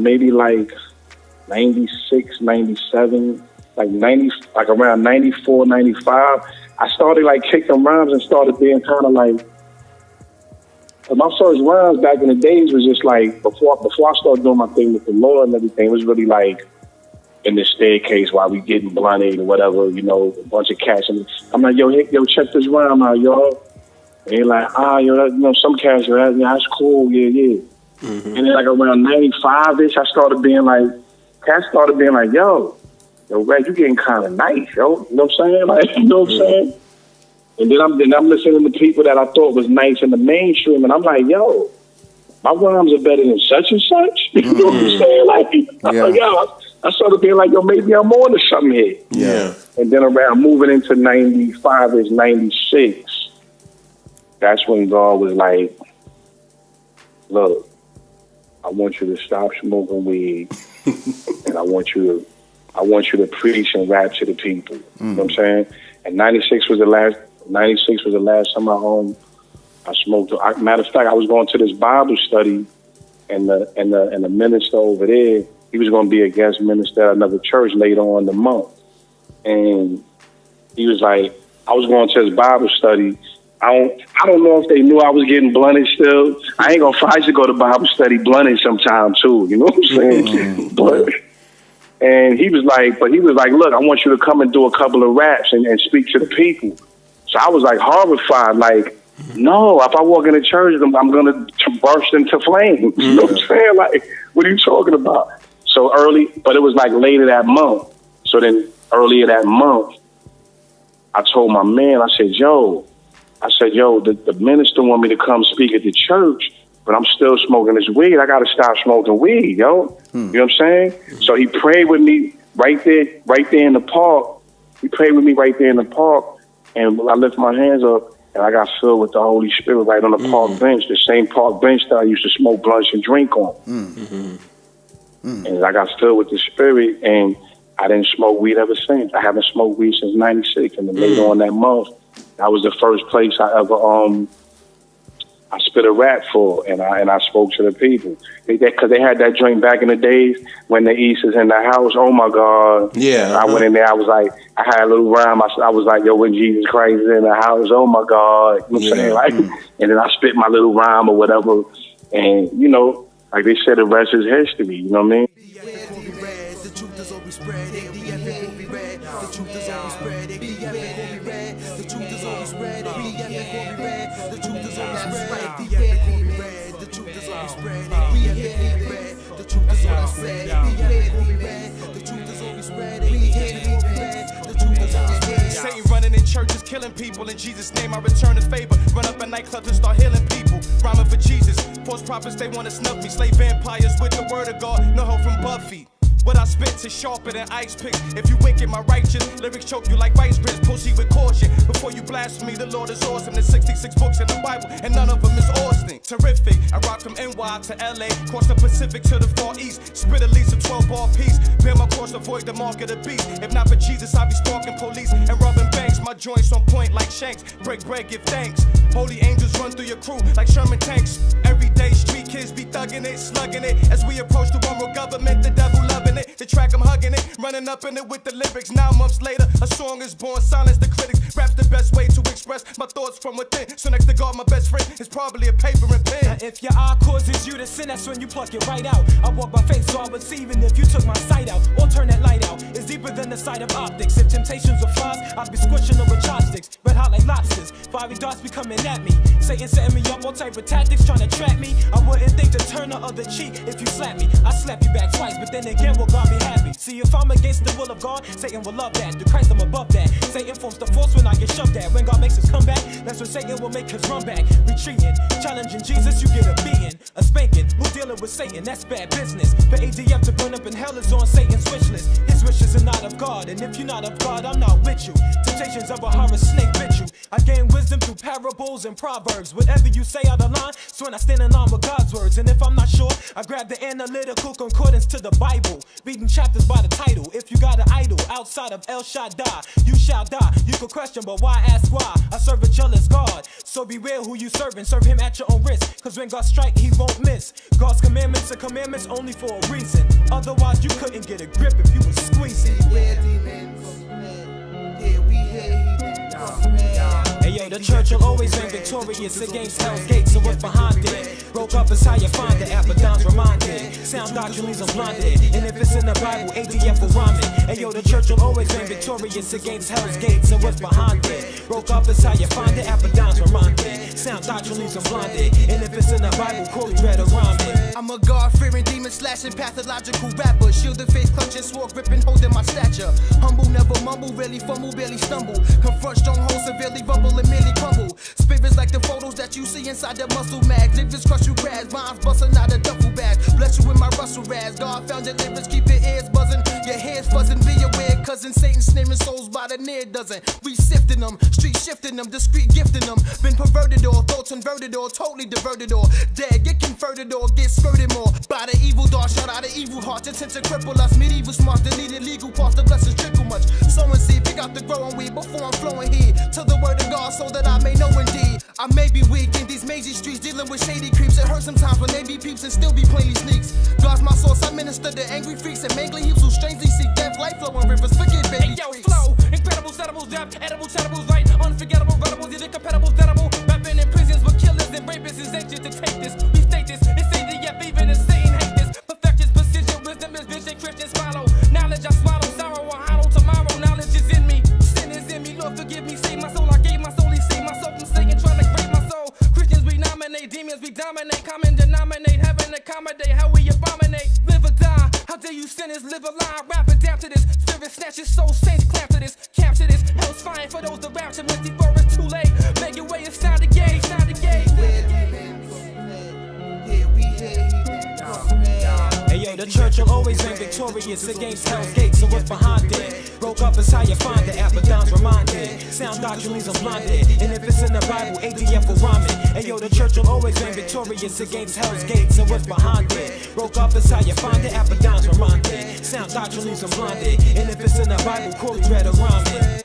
maybe 96, 97, around 94, 95, I started kicking rhymes and started being kind of my first rhymes back in the days was just before I started doing my thing with the Lord and everything, it was really in the staircase while we getting blunted or whatever, a bunch of cats. And I'm like, yo, check this rhyme out, y'all. And they're like, some cats, that's cool, yeah. And then like around 95-ish, I started being like, yo, Red, you getting kind of nice, yo. You know what I'm saying? Like, you know what I'm saying? And then I'm listening to people that I thought was nice in the mainstream, and I'm like, yo, my rhymes are better than such and such. You know what I'm saying? Like, yo, I started being like, yo, maybe I'm on to something here. Yeah. And then around moving into 95-ish, 96, that's when God was like, look, I want you to stop smoking weed, and I want you to preach and rap to the people. You know what I'm saying? And 96 was the last time I smoked. Matter of fact, I was going to this Bible study, and the minister over there, he was going to be a guest minister at another church later on in the month. And he was like, I was going to his Bible study. I don't know if they knew I was getting blunted still. I ain't gonna I used to go to Bible study blunted sometime too. You know what I'm saying? And he was like, look, I want you to come and do a couple of raps and speak to the people. So I was like horrified, like, no, if I walk into church, I'm going to burst into flames. You know what I'm saying? Like, what are you talking about? So early, but it was like later that month. So then earlier that month, I told my man, I said, yo, the minister want me to come speak at the church, but I'm still smoking this weed. I got to stop smoking weed, yo. You know what I'm saying? So he prayed with me right there in the park. He prayed with me right there in the park, and I lifted my hands up, and I got filled with the Holy Spirit right on the park bench, the same park bench that I used to smoke blunts and drink on. And I got filled with the Spirit, and I didn't smoke weed ever since. I haven't smoked weed since 96, and then later on that month, that was the first place I ever I spit a rap for, and I spoke to the people because they had that drink back in the days when the East is in the house. Oh my God! Yeah, I went in there. I was like, I had a little rhyme. I was like, yo, when Jesus Christ is in the house, oh my God! You know what I'm saying? Like, and then I spit my little rhyme or whatever, and you know, like they said, the rest is history. You know what I mean? The truth is always spread. The truth is always spread. The truth is always spread. The truth is always spread. The truth is always spread. The truth is always spread. The truth is always spread. Satan running in churches, killing people. In Jesus' name, I return the favor. Run up at nightclubs and start healing people. Rhyming for Jesus. False prophets, they want to snuff me. Slay vampires with the word of God. No help from Buffy. What I spit is sharper than ice picks. If you wicked, my righteous lyrics choke you like rice grits. Proceed with caution before you blaspheme. The Lord is awesome. There's 66 books in the Bible, and none of them is Austin. Terrific. I rock from NY to LA, cross the Pacific to the Far East. Spit at least a 12-bar piece. Bear my course, avoid the mark of the beast. If not for Jesus, I'd be stalking police and robbing banks. My joints on point like shanks. Break bread, give thanks. Holy angels run through your crew like Sherman tanks. Everyday street kids be thugging it, slugging it. As we approach the one world government, the devil loving it. The track I'm hugging it, running up in it with the lyrics. 9 months later, a song is born, silence the critics. Rap's the best way to express my thoughts from within. So next to God, my best friend is probably a paper and pen. Now if your eye causes you to sin, that's when you pluck it right out. I walk by faith, so I would see even if you took my sight out. Or turn that light out, it's deeper than the sight of optics. If temptations were flies, I'd be squishing them with chopsticks. Red hot like lobsters, fiery darts be coming at me. Satan setting me up, all type of tactics trying to trap me. I wouldn't think to turn the other cheek if you slap me. I slap you back twice, but then again, will God be happy? See, if I'm against the will of God, Satan will love that. Through Christ, I'm above that. Satan forms the force when I get shoved at. When God makes his comeback, that's when Satan will make his run back. Retreating, challenging Jesus, you get a beating, a spanking. Who dealing with Satan? That's bad business. For ADF to burn up in hell is on Satan's wish list. His wishes are not of God, and if you're not of God, I'm not with you. Temptations of a horror snake bit you. I gain wisdom through parables and proverbs. Whatever you say out of line, so when I stand in line with God's words. And if I'm not sure, I grab the analytical concordance to the Bible, reading chapters by the title. If you got an idol outside of El Shaddai, you shall die. You could question, but why ask why? I serve a jealous God, so beware who you serving. Serve him at your own risk, cause when God strike, he won't miss. God's commandments are commandments only for a reason. Otherwise, you couldn't get a grip if you was squeezing. Hey yo, the church will always reign victorious against Hell's Gates. So what's behind it? Broke up is how you find it. Abaddon's reminded. Sound doctrine leaves them blinded. And if it's in the Bible, ATF will rhyme it. And yo, the church will always reign victorious against hell's gates. And what's behind it? Broke up is how you find it. Apodons reminded. Sound doctrine leaves them blinded. And if it's in the Bible, Corey read a rhyme it. I'm a God-fearing, demon-slashing, pathological rapper. Shielded face, clutching, sword gripping, holding my stature. Humble, never mumble, rarely fumble, barely stumble. Confront strongholds, severely rumble and merely crumble. Spirits like the photos that you see inside the muscle mag. Livers crush you grass, minds busting out a duffel bag. Bless you with my Russell Raz. God found your livers, keep your ears buzzing. Your head's fuzzing, be aware, cousin. Satan snaring souls by the near dozen. We sifting them, street shifting them, discreet gifting them. Been perverted or thoughts inverted or totally diverted or dead. Get converted or get skirted more by the evil dog. Shout out the evil heart, intent to cripple us. Medieval smarts, deleted legal parts, the blessings trickle much. Sowing seed, pick out the growing weed before I'm flowing heed to the word of God so that I may know indeed. I may be weak in these mazy streets, dealing with shady creeps. It hurts sometimes when they be peeps and still be plainly sneaks. God's my source, I minister to angry freaks and mangly heaps who strangely seek death, life flowing rivers. Forget baby. Hey yo, flow, incredible, edibles, depth, edible, edibles, right, unforgettable, edibles, either compatible, edible. Rapping in prisons with killers and rapists is anxious to take this. We state this, it's ADF, even if Satan hate this. Perfection's precision, wisdom is vision, Christians follow. Knowledge I swallow, sorrow I hollow tomorrow. Knowledge is in me, sin is in me. Lord forgive me, save my soul. I gave my soul, he saved my soul from Satan, trying to break my soul. Christians we nominate, demons we dominate, common denominate, heaven accommodate, how we abominate. Live or die, how dare you sinners live a lie? Rapping down to this, spirit snatches, soul saints clamp to this, capture this. Hell's fire for those that rapture, misty before it's too late. Make your way, it's time to gauge, time to gauge. Hey yo, the church will always reign victorious against hell's gates. So what's behind it? Broke up is how you find it. Apodons reminded. Sound doctrine leaves them blinded. And if it's in the Bible, ATF will rhyme it. Hey yo, the church will always reign victorious against hell's gates. So what's behind it? Broke up is how you find it. Apodons reminded. Sound doctrine leaves them blinded. And if it's in the Bible, Corey read a rhyme it.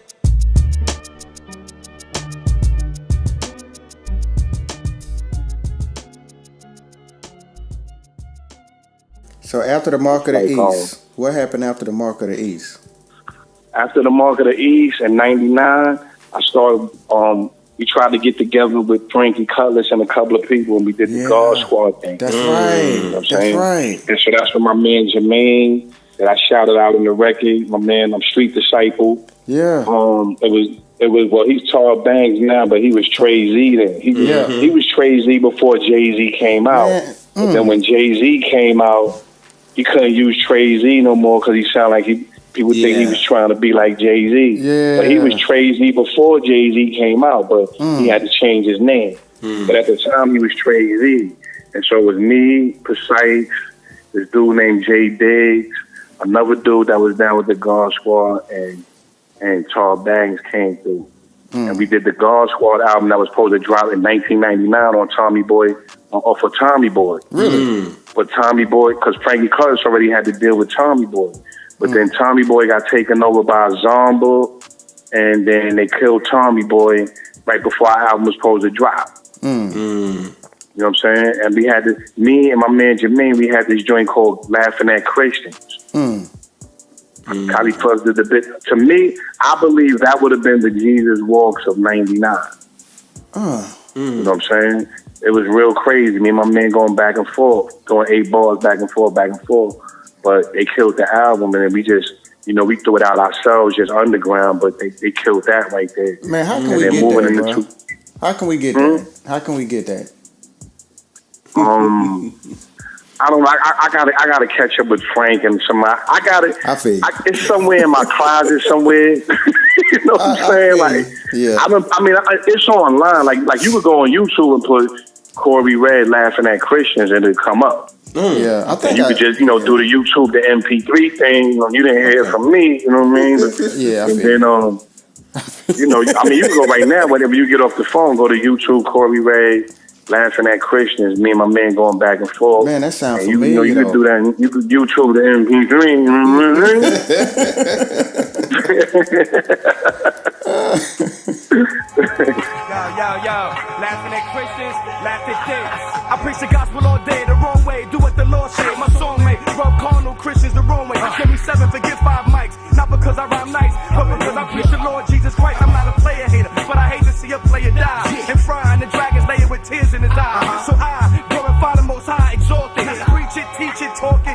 So after the Mark of the East, what happened after the Mark of the East? After the Mark of the East in '99, I started. We tried to get together with Frankie Cutlass and a couple of people, and we did the God Squad thing. That's right. You know what I'm saying? Right. And so that's when my man Jermaine, that I shouted out in the record. My man, I'm Street Disciple. Yeah. It was well, he's Tall Bangs now, but he was Trey Z then. He was Trey Z before Jay-Z came out. But then when Jay-Z came out, he couldn't use Trey Z no more because he sounded like people think he was trying to be like Jay-Z. Yeah. But he was Trey Z before Jay-Z came out, but he had to change his name. But at the time, he was Trey Z. And so it was me, Precise, this dude named Jay Diggs, another dude that was down with the God Squad, and Tall Bangs came through. And we did the God Squad album that was supposed to drop in 1999 on Tommy Boy, off of Tommy Boy. Really? But Tommy Boy, because Frankie Cutlass already had to deal with Tommy Boy. But then Tommy Boy got taken over by Zomba, and then they killed Tommy Boy right before our album was supposed to drop. You know what I'm saying? And we had this, me and my man Jermaine, we had this joint called Laughing at Christians. Cali Fuzz did the bit. To me, I believe that would have been the Jesus Walks of '99. You know what I'm saying? It was real crazy. Me and my man going back and forth, going 8 bars back and forth. But they killed the album, and then we just, we threw it out ourselves, just underground. But they killed that right there. Man, how can we get that, bro? How can we get that? How can we get that? I don't know. I gotta catch up with Frank and somebody. I feel you. It's somewhere in my closet somewhere. You know what I'm saying? It's online. Like you could go on YouTube and put Corey Red Laughing at Christians and it'd come up. Yeah, I think you could just, do the YouTube, the MP3 thing. You didn't hear it from me. You know what I mean? And then, you can go right now. Whenever you get off the phone, go to YouTube, Corey Red Laughing at Christians. Me and my man going back and forth. Man, that sounds and familiar. You could do that. You could YouTube the MP3. Yo, laughing at Christians, laugh at things. I preach the gospel all day, the wrong way, do what the Lord say. My soulmate, rub carnal Christians the wrong way. Give me 7, forget 5 mics. Not because I rhyme nice, but because I preach the Lord Jesus Christ. I'm not a player hater, but I hate to see a player die. And frying the dragons lay it with tears in his eyes. So I glorify the Most High, exalt it. Preach it, teach it, talk it.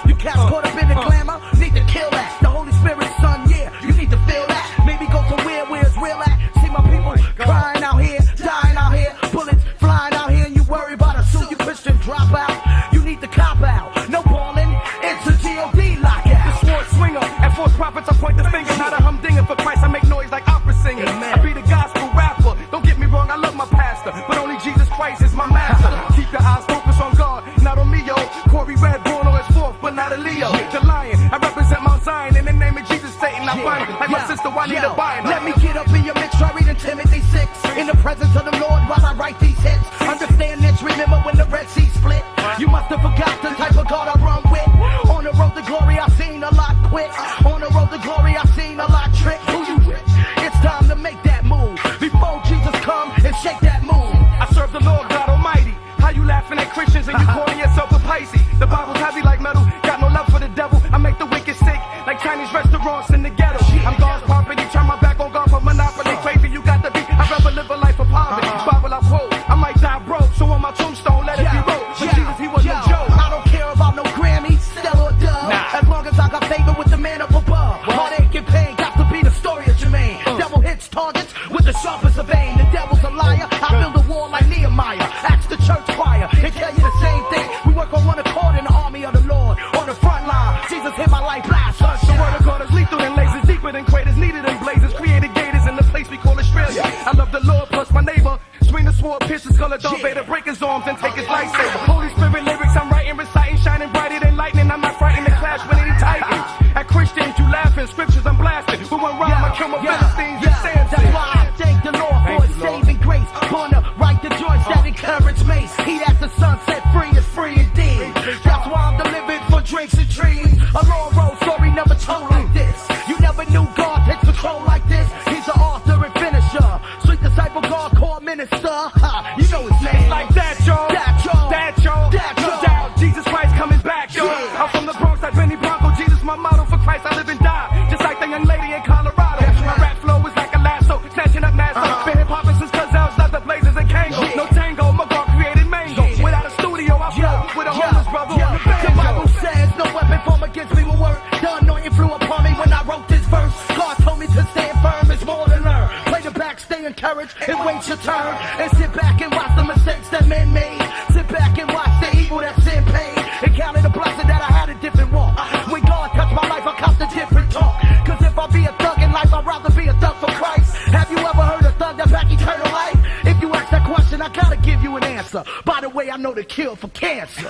You cats caught up in the glamour, need to kill that. The Holy Spirit, son, yeah, you need to feel that. Maybe go somewhere where it's real at. See my people crying out here, dying out here, bullets flying out here, and you worry about a suit, you Christian dropout. You need to cop out. No balling, it's a G.O.D. lockout. The sword swinger and false prophets, I point the finger. Not a humdinger for Christ, I make noise like opera singer. I be the gospel rapper. Don't get me wrong, I love my pastor, but only Jesus Christ is my master. Keep your eyes focused on God, not on me, yo. Corey Red, born on his fourth, but not a Leo. The lion, I represent Mount Zion. In the name of Jesus, Satan, I bind him. Like my sister, I need a bind. Let me get up in your midst, try reading Timothy 6. In the presence of the Lord while I write these hits. Understand this, remember when the Red Sea split. You must have forgot the type of God I run with. On the road to glory, I've seen a lot quit. On the road to glory, I've seen a lot trick. Who you with? It's time to make that move. Before Jesus come and shake that moon. I serve the Lord God Almighty. How you laughing at Christians and you calling yourself a Pisces? The Bible's heavy like metal, got no love for the devil. I make the wicked sick like Chinese restaurants in the ghetto. I'm God's property, turn my back on God for monopoly. Crazy, you got to be. I'd rather live a life of poverty. Bible I quote, I might die broke, so on my tombstone let it be wrote. But Jesus, he wasn't a joke. I don't care about no Grammy, Stella or Dove. As long as I got favor with the man up above. Heartache and pain got to be the story of Jermaine. Devil hits targets with the sharpest of aim. The devil's a liar. I build a wall like Nehemiah. Ask the church choir. They tell you the same thing. We work on one accord in the army of the Lord. On the front line, Jesus hit my life blast. The word of God is lethal and lasers, deeper than craters, needed in blazes. Created gators in the place we call Australia. I love the Lord plus my neighbor. Swing the sword, pierce his skull, Darth Vader, break his arms and take his lightsaber. Holy Spirit lyrics I'm writing, reciting, shining brighter than lightning. I'm not frightened to clash with any titans. At Christians you laughing, scriptures I'm blasting. With one rhyme I kill my Philistines and Samson. That's why I thank the Lord for his saving grace. Born to right the joints that encourage mace. He that the sun set free is free indeed. That's why I'm delivered for drinks and trees. A long road story never told like this. You never knew God takes control like this. He's the author and finisher. Sweet disciple God called minister. Ha, you know his name. Like that, y'all. That, y'all. No doubt, Jesus Christ coming back, y'all. I'm from the Bronx like Benny Bronco. Jesus my motto, for Christ I live and die. Just like the young lady in Colorado. My rap flow is like a lasso, snatching up NASA. Been hip hopping since Cuzzel's left the blazers and Kango. No tango, my God created mango. Without a studio, I flow with a homeless brother on the banjo. The Bible says no weapon formed against me will work. The anointing flew upon me when I wrote this verse. God told me to stand firm, it's more than learn. Play the back, stay encouraged, and wait your turn. And sit back and watch the mistakes that men made. Sit back and watch the evil that sin paid. And count it a blessing that I had a different walk. When God touched my life, I copped a different talk. Cause if I be a thug in life, I'd rather be a thug for Christ. Have you ever heard a thug that back eternal life? If you ask that question, I gotta give you an answer. By the way, I know the cure for cancer.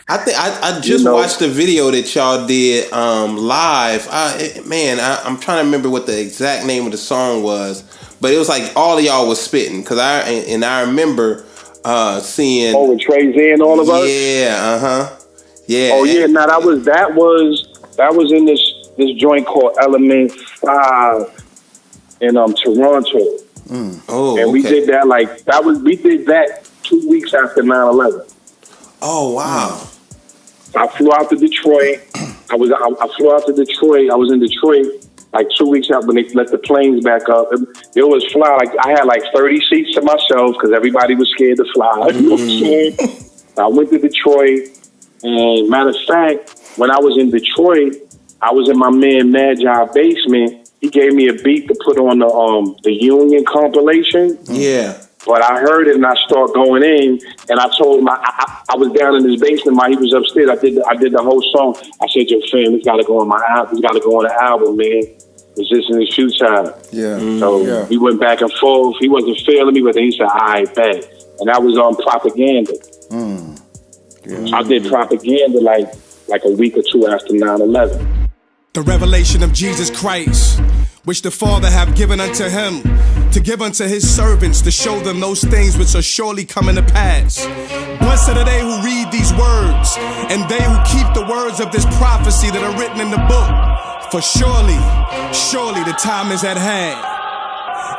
I just watched the video that y'all did live. I'm trying to remember what the exact name of the song was, but it was like all of y'all was spitting because I remember seeing. Oh, with Trey Z and all of us. Yeah, yeah. Oh yeah, now that was in this joint called Element 5 in Toronto. Oh, and we did that we did that 2 weeks after 9/11. Oh wow. I flew out to Detroit. I flew out to Detroit. I was in Detroit like 2 weeks out when they let the planes back up. It was fly. Like I had like 30 seats to myself because everybody was scared to fly. You know what I'm saying? I went to Detroit, and matter of fact, when I was in Detroit, I was in my man Magi basement. He gave me a beat to put on the Union compilation. Yeah. But I heard it and I started going in, and I told him I was down in his basement while he was upstairs. I did the whole song. I said, "Yo, fam, it's got to go on my album. It's got to go on the album, man. It's just in his future." Yeah. So we went back and forth. He wasn't feeling me, but then he said, "I bet," and that was on Propaganda. So I did Propaganda like a week or two after 9/11. The revelation of Jesus Christ, which the Father have given unto him, to give unto his servants, to show them those things which are surely coming to pass. Blessed are they who read these words, and they who keep the words of this prophecy that are written in the book. For surely the time is at hand.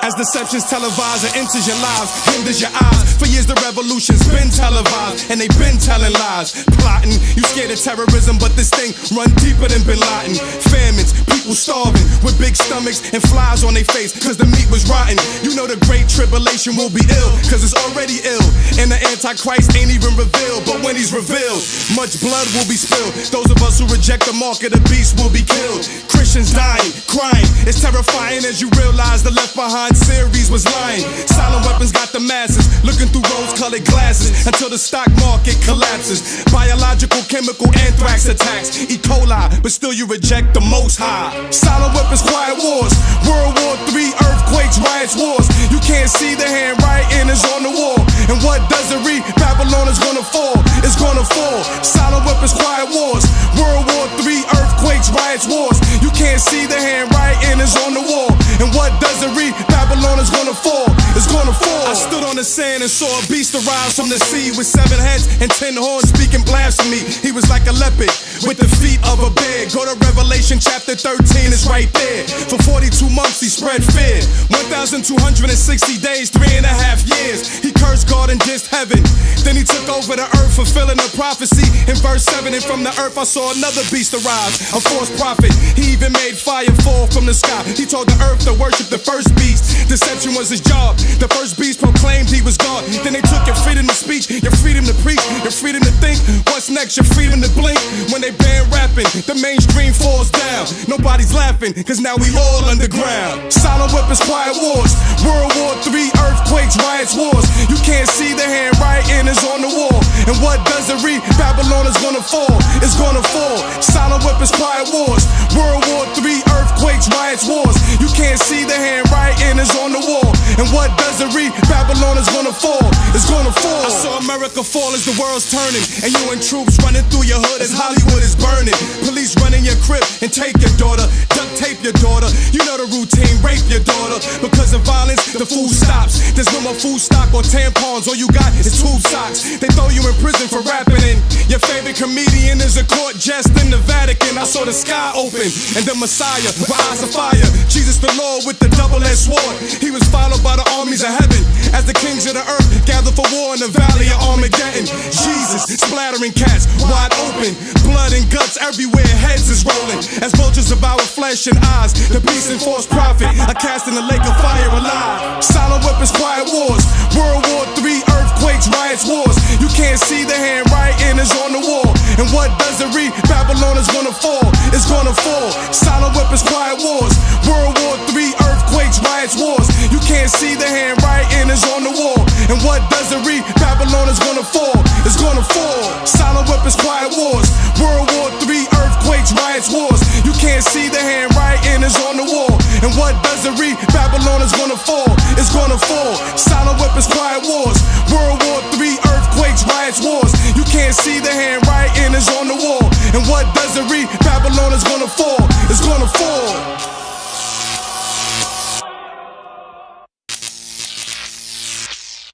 As deceptions televise and enters your lives, hinders your eyes. For years the revolution's been televised, and they been telling lies. Plotting, you scared of terrorism, but this thing run deeper than Bin Laden. Famines, people starving, with big stomachs and flies on their face, cause the meat was rotten. You know the great tribulation will be ill, cause it's already ill. And the Antichrist ain't even revealed, but when he's revealed, much blood will be spilled. Those of us who reject the mark of the beast will be killed. Christians dying, crying, it's terrifying as you realize the Left Behind series was lying. Silent weapons got the masses looking through rose-colored glasses until the stock market collapses. Biological, chemical, anthrax attacks, E. coli, but still you reject the Most High. Silent weapons, quiet wars, World War III, earthquakes, riots, wars. You can't see the handwriting is on the wall. And what does it read? Babylon is gonna fall, it's gonna fall. Silent weapons, quiet wars, World War III, earthquakes, riots, wars. You can't see the handwriting is on the wall. And what does it read? Babylon is gonna fall, it's gonna fall. I stood on the sand and saw a beast arise from the sea with 7 heads and 10 horns speaking blasphemy. He was like a leopard with the feet of a bear. Go to Revelation chapter 13, it's right there. For 42 months he spread fear. 1,260 days, 3.5 years. He cursed God and dissed heaven. Then he took over the earth, fulfilling the prophecy in verse 7. And from the earth I saw another beast arise, a false prophet. He even made fire fall from the sky. He told the earth to worship the first beast. Deception was his job. The first beast proclaimed he was God. Then they took your freedom to speech, your freedom to preach, your freedom to think. What's next? Your freedom to blink. When they ban rapping, the mainstream falls down. Nobody's laughing, cause now we all underground. Silent weapons, quiet wars, World War III, earthquakes, riots, wars. You can't see the handwriting is on the wall. And what does it read? Babylon is gonna fall, it's gonna fall. Silent weapons, quiet wars, World War III, earthquakes, riots, wars. You can't see the handwriting is on the wall. And what does it read? Babylon is gonna fall, it's gonna fall. I saw America fall as the world's turning, and you and troops running through your hood as Hollywood is burning. Police running your crib and take your daughter, duct tape your daughter. You know the routine, rape your daughter. Because of violence, the food stops. There's no more food stock or tampons. All you got is tube socks. They throw you in prison for rapping, and your favorite comedian is a court jest in the Vatican. I saw the sky open and the Messiah with eyes of fire. Jesus the Lord with the double-edged sword. He was followed by the armies of heaven as the kings of the earth gathered for war in the valley of Armageddon. Jesus splattering cats wide open, blood and guts everywhere, heads is rolling as vultures devour flesh and eyes. The beast and false prophet are cast in the lake of fire alive. Silent weapons, quiet wars, World War III, earthquakes, riots, wars. You can't see the handwriting is on the wall. And what does it read? Babylon is gonna fall, it's gonna fall. Silent weapons, quiet wars, World War III, earthquakes, riots, wars. You can't see the handwriting is on the wall. And what does it read? Babylon is gonna fall, it's gonna fall. Silent weapons, quiet wars, World War III, earthquakes, riots, wars. You can't see the handwriting is on the wall. And what does it read? Babylon is gonna fall, it's gonna fall. Silent weapons, quiet wars, World War III, earthquakes, riots, wars. You can't see the handwriting is on the wall. And what does it read? Babylon is gonna fall, it's gonna fall.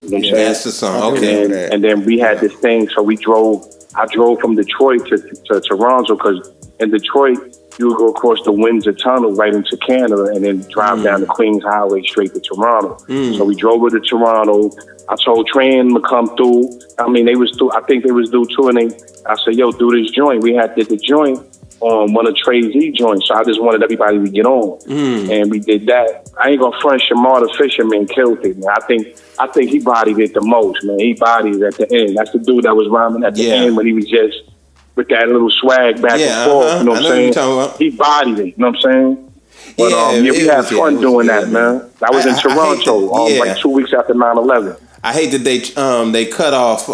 Yeah, that's the song. Okay. And then we had this thing, so I drove from Detroit to Toronto, because in Detroit, you would go across the Windsor Tunnel right into Canada and then drive down the Queens Highway straight to Toronto. So we drove over to Toronto. I told Tran to come through. I mean, they was through, I think they was due too, and I said, yo, do this joint. We did the joint on one of Trey Z joints, so I just wanted everybody to get on. And we did that. I ain't gonna front, Shamar the Fisherman killed it, man. I think he bodied it the most, man. He bodied it at the end. That's the dude that was rhyming at the end when he was just with that little swag back and forth, you know what I'm saying? He bodied it, you know what I'm saying? But we had fun doing that, man. I was in Toronto like 2 weeks after 9/11. I hate that they cut off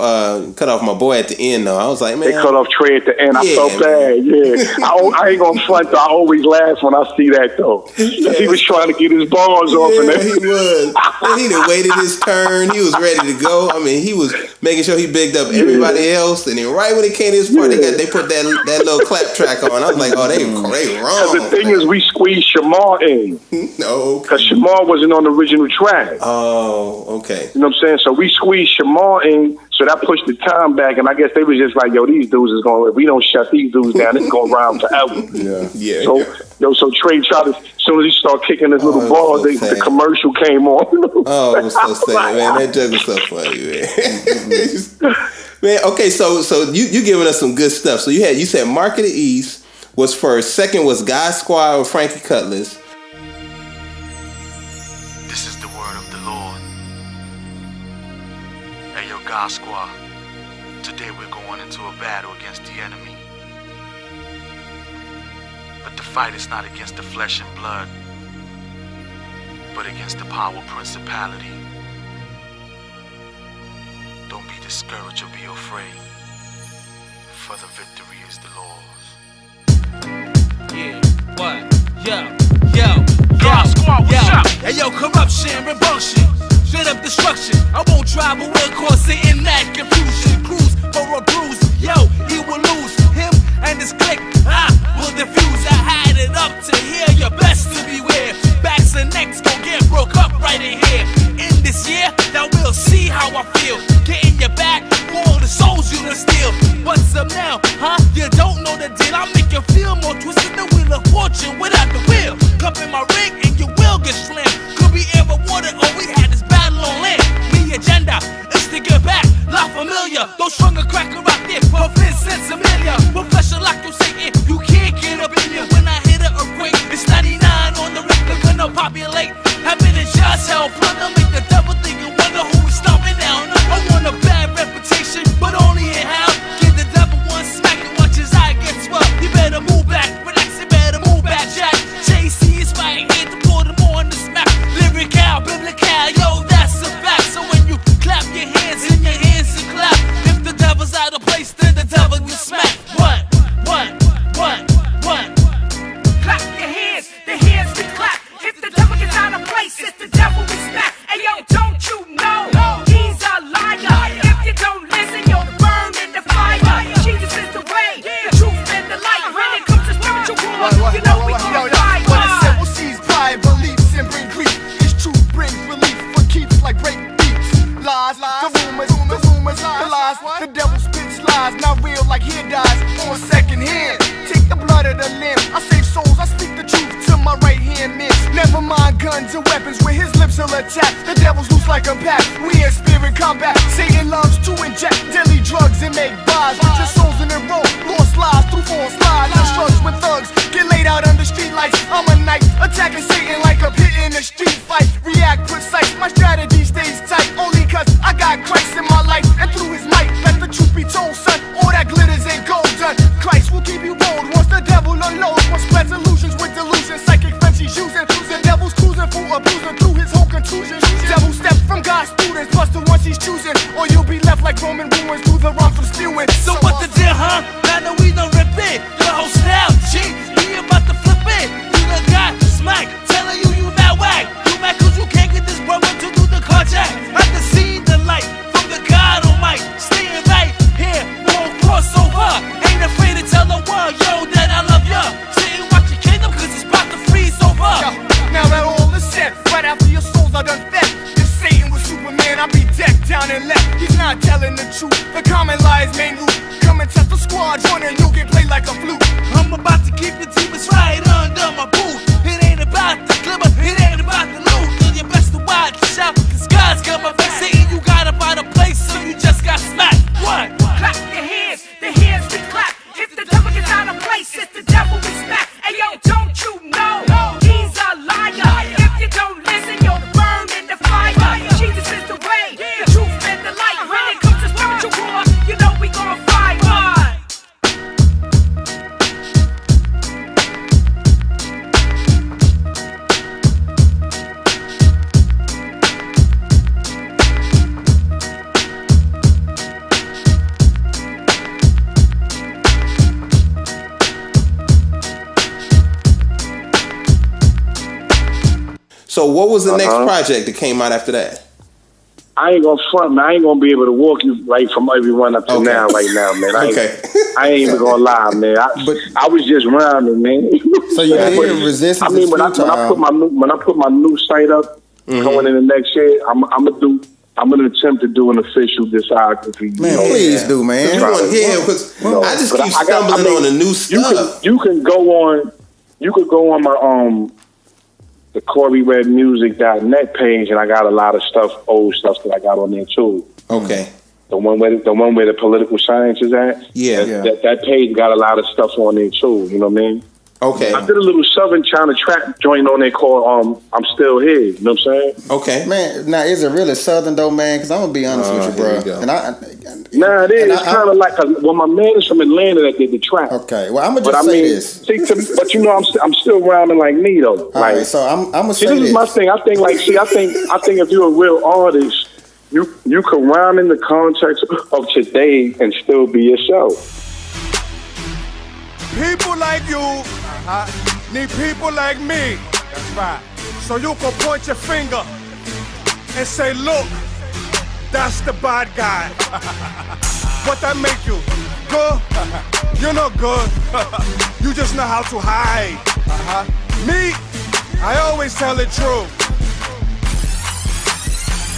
my boy at the end though. I was like, man, they cut off Trey at the end. I felt bad. Yeah, I ain't gonna front though. I always laugh when I see that though. He was trying to get his bars off. Yeah, he was. He done waited his turn. He was ready to go. I mean, he was making sure he bigged up everybody else. And then right when it came to his part, they put that little clap track on. I was like, oh, they wrong. The thing is, we squeezed Shamar in. No, because Shamar wasn't on the original track. Oh, okay. You know what I'm saying? So we squeezed Shamar in, so that pushed the time back, and I guess they was just like, yo, these dudes is going, if we don't shut these dudes down, it's going to rhyme forever. Yeah. So Yo, so Trey tried to, as soon as he started kicking his little balls, the commercial came on. Oh, it was so sad, man. That joke was so funny, man. Man, okay, so you giving us some good stuff. So you said Mark of the East was first. Second was God Squad with Frankie Cutlass. This is the word of the Lord. Hey, yo, God Squad. Today we're going into a battle against the enemy. But the fight is not against the flesh and blood, but against the power principality. Don't be discouraged or be afraid, for the victory is the Lord's. Yeah, what? Yo. Squad, what's up? Hey, yo, corruption, revulsion, straight up destruction. I won't travel with cause in that confusion. Cruise for a bruise, yo, he will lose. Him and his clique, will diffuse. I had it up to here, your best to beware. Backs and necks gon' get broke up right in here. In this year, now we'll see how I feel. Getting your back for all the souls you done steal. What's up now, huh? You don't know the deal. I'll make you feel more twisted than Wheel of Fortune without the wheel. Cup in my ring and you will get slammed. Could be air or water or we had this battle on land. The agenda is to get back, La Familia. Those stronger cracker out there, for Vincent Amelia. Professional like you Satan, you can't get up in here. When I hit a earthquake, it's 99 on the record. When I populate, happen to just help plunder. Make the devil think and wonder who is stomping down. I want a bad reputation, but only in how. Give the devil one smack and watch his eye get swell. You better move back, relax, you better move back, Jack. JC is right here to pour them on the smack. Lyrical, biblical, yo, that's a fact. So when you clap your hands in your hands and clap, if the devil's out of place, then the devil will smack. What? Clap your hands, the hands we clap. If the devil gets out of place, it's the devil we smack. Hey yo, don't you know he's a liar? If you don't listen, you'll burn in the fire. Jesus is the way, the truth and the light. When it comes to spiritual war, you know we gon' fight. When the devil sees pride, beliefs and bring grief, his truth brings relief for keeps like break beats. Lies, the rumors, the lies. The devil spits lies, not real like he dies on second hand. Take the blood of the limb, I save souls, I speak the truth to my right hand men. Never mind guns and weapons where his lips will attack. The devil's loose like a pack, we in spirit combat. Satan loves to inject deadly drugs and make buys. Put your souls in a row, lost lies through false lies. And struggles with thugs, get laid out under street lights. I'm a knight, attacking Satan like a pit in a street fight. React precise, my strategy stays tight. Only cause I got Christ in my life. And through his might, let the truth be told, son. All that glitters ain't gold done. Christ will keep you bold once the devil unloads. One spreads illusions with delusions, psychic frenzies using. The devil's cruising for abusing through his whole contusions. Devil step from God's students, plus the ones he's choosing. Or you'll be left like Roman ruins through the wrongs from spewing. So what the deal, huh? Now that we done rip it, your whole style, G, he about to flip it. You done got smack, telling you mad whack. You mad cause you can't get this brother to do the carjack. I can see the light from the God Almighty. Staying right here, won't cross over. Ain't afraid to tell the world, yo, that I love ya. Sitting watch your kingdom cause it's about to freeze over. Now that all is said, right after your souls are done fed. If Satan was Superman, I'd be decked down and left. He's not telling the truth, the common lie is main root. Come and test the squad, join and you'll get played like a flute. I'm about to keep the demons right under my boot. It ain't about the glimmer, it ain't about the loot. And you best to watch out, cause God's got my back. Satan, you got up out of place, so you just got smacked. What? Clap your hands, the hands we clap. If the devil gets out of place, it's the devil we smack. Hey yo, don't you know he's a liar? If you don't listen, you'll burn in the fire. Jesus is the way, the truth and the light. When it comes to spiritual war, you know we gon' fight. So what was the next project that came out after that? I ain't gonna front, man. I ain't gonna be able to walk you right from everyone up to now, right now, man. I ain't even gonna lie, man. I was just rounding, man. So you did Resistance. I mean, when I put my new site up going in the next year, I'm gonna attempt to do an official discography. Man, please do, man. Because I just keep stumbling on the new stuff. You can go on you could go on my the CoreyRedMusic.net page, and I got a lot of stuff, old stuff that I got on there too. Okay. The one where the political science is at. Yeah. That page got a lot of stuff on there too. You know what I mean? Okay. I did a little Southern China trap joint on there called I'm Still Here. You know what I'm saying? Okay. Man, now is it really Southern though, man? Because I'm gonna be honest with you, bro. Nah, it is. It's kind of like my man is from Atlanta that did the trap. Okay. Well, I'm gonna just say this. But you know, I'm still rhyming like me though. All right. So I'm gonna say this this. is my thing. I think if you're a real artist, you can rhyme in the context of today and still be yourself. People like you need people like me. That's right. So you can point your finger and say, look, that's the bad guy. What that make you? Good? You're not good. You just know how to hide. Me, I always tell the truth.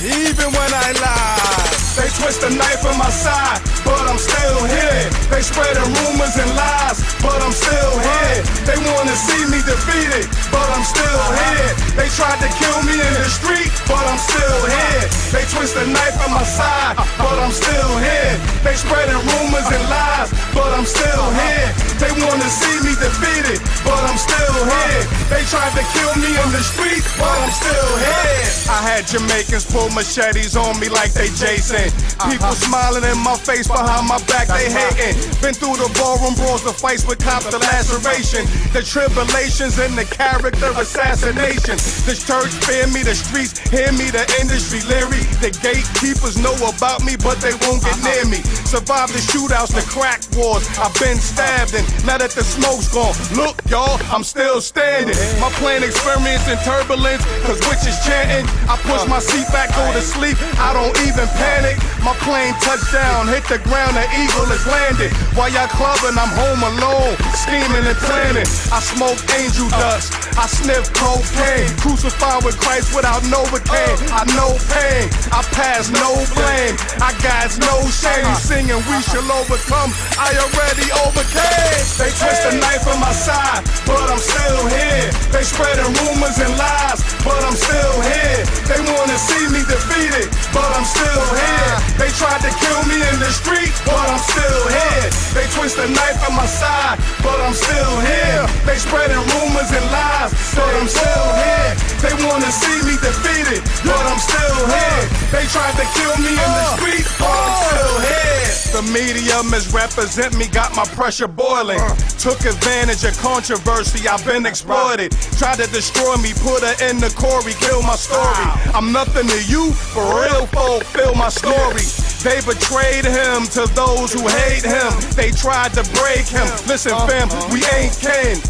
Even when I lie, they twist a knife in my side, but I'm still here. They spreading rumors and lies, but I'm still here. They wanna see me defeated, but I'm still here. They tried to kill me in the street, but I'm still here. They twist a knife in my side, but I'm still here. They spreading rumors and lies, but I'm still here. They wanna see me defeated, but I'm still here. They tried to kill me in the street, but I'm still here. I had Jamaicans pull machetes on me like they Jason. People smiling in my face, behind my back they hating. Been through the ballroom brawls, the fights with cops, the laceration, the tribulations and the character assassination. The church fear me, the streets hear me, the industry leery. The gatekeepers know about me, but they won't get near me. Survived the shootouts, the crack wars. I've been stabbed and now that the smoke's gone, look y'all, I'm still standing. My plane experiencing turbulence, cause witches chanting. I push my seat back, go to sleep, I don't even panic. My plane touched down, hit the ground, the eagle is landed. While y'all clubbing, I'm home alone, scheming and planning. I smoke angel dust, I sniff cocaine. Crucified with Christ without Novocaine. I know pain, I pass no blame. I got no shame, singing we shall overcome. I already overcame. They twist a knife in my side, but I'm still here. They spreading rumors and lies, but I'm still here. They wanna see me defeated, but I'm still here. They tried to kill me in the street, but I'm still here. They twist a knife in my side, but I'm still here. They spreading rumors and lies, but I'm still here. They wanna see me defeated, but I'm still here. They tried to kill me in the street, but I'm still here. The media misrepresent me, got my pressure boiling. Took advantage of controversy, I've been exploited. Tried to destroy me, put her in the Corey, kill my story. I'm nothing to you, for real folk, fill my story. They betrayed him to those who hate him. They tried to break him. Listen, fam, we ain't kin.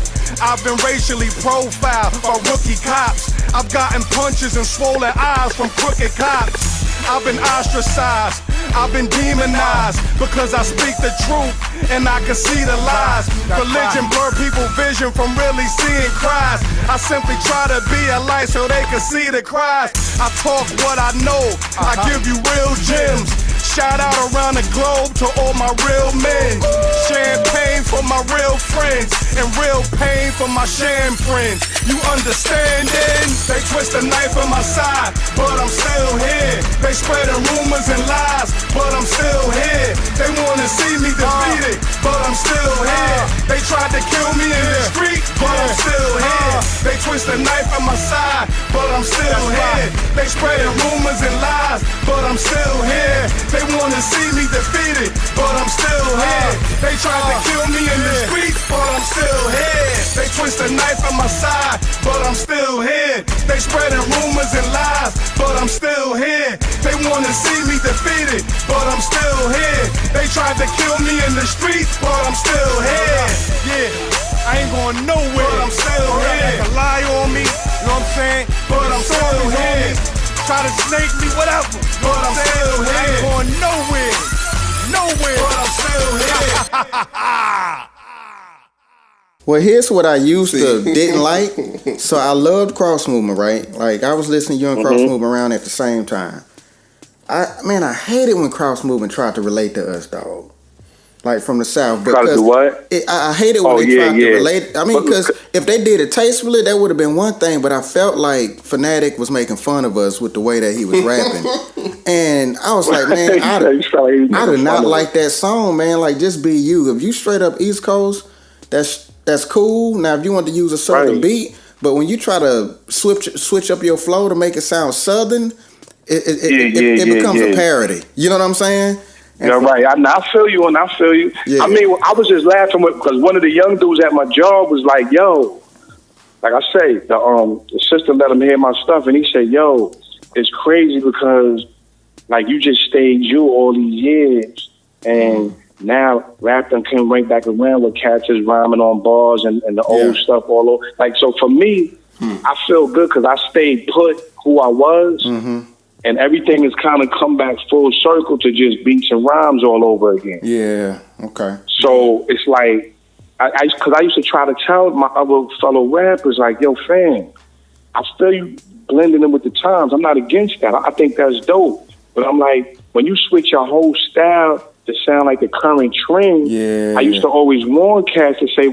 I've been racially profiled by rookie cops. I've gotten punches and swollen eyes from crooked cops. I've been ostracized, I've been demonized, because I speak the truth and I can see the lies. Religion blur people's vision from really seeing Christ. I simply try to be a light so they can see the cries. I talk what I know, I give you real gems. Shout out around the globe to all my real men. Champagne for my real friends, and real pain for my sham friends. You understanding? They twist a knife in my side, but I'm still here. They spreading rumors and lies, but I'm still here. They wanna see me defeated, but I'm still here. They tried to kill me in the street, but I'm still here. They twist a knife in my side, but I'm still here. They spreading rumors and lies, but I'm still here. They wanna see me defeated, but I'm still here. They tried to kill me in the street, but I'm still here. They twist a knife on my side, but I'm still here. They spreading rumors and lies, but I'm still here. They wanna see me defeated, but I'm still here. They tried to kill me in the streets, but I'm still here. Yeah, I ain't going nowhere, but I'm still here. They can lie on me, you know what I'm saying? But I'm still here. Try to snake me, whatever, but I'm still here. I ain't going nowhere, but I'm still here. Well, here's what I used to didn't like. So I loved Cross Movement, right? Like I was listening to you and Cross Movement around at the same time. I hated when Cross Movement tried to relate to us, dog. like from the South. Try to do what? I hate it when they try to relate. I mean, because if they did it tastefully, that would have been one thing. But I felt like Fanatic was making fun of us with the way that he was rapping, and I was like, man, I did not like that song, man. Like, just be you. If you straight up East Coast, that's cool. Now, if you want to use a Southern beat, but when you try to switch up your flow to make it sound Southern, it becomes a parody. You know what I'm saying? You're right. I feel you, and I feel you. Yeah. I mean, I was just laughing because one of the young dudes at my job was like, "Yo," like I say, the sister let him hear my stuff, and he said, "Yo, it's crazy because like you just stayed you all these years, and now rap done came right back around with cats is rhyming on bars and the old stuff all over. Like, so for me, I feel good because I stayed put who I was." And everything has kind of come back full circle to just beats and rhymes all over again. Yeah, okay. So it's like, because I used to try to tell my other fellow rappers, like, yo, fam, I feel you blending in with the times. I'm not against that. I think that's dope. But I'm like, when you switch your whole style to sound like the current trend, I used to always warn cats to say,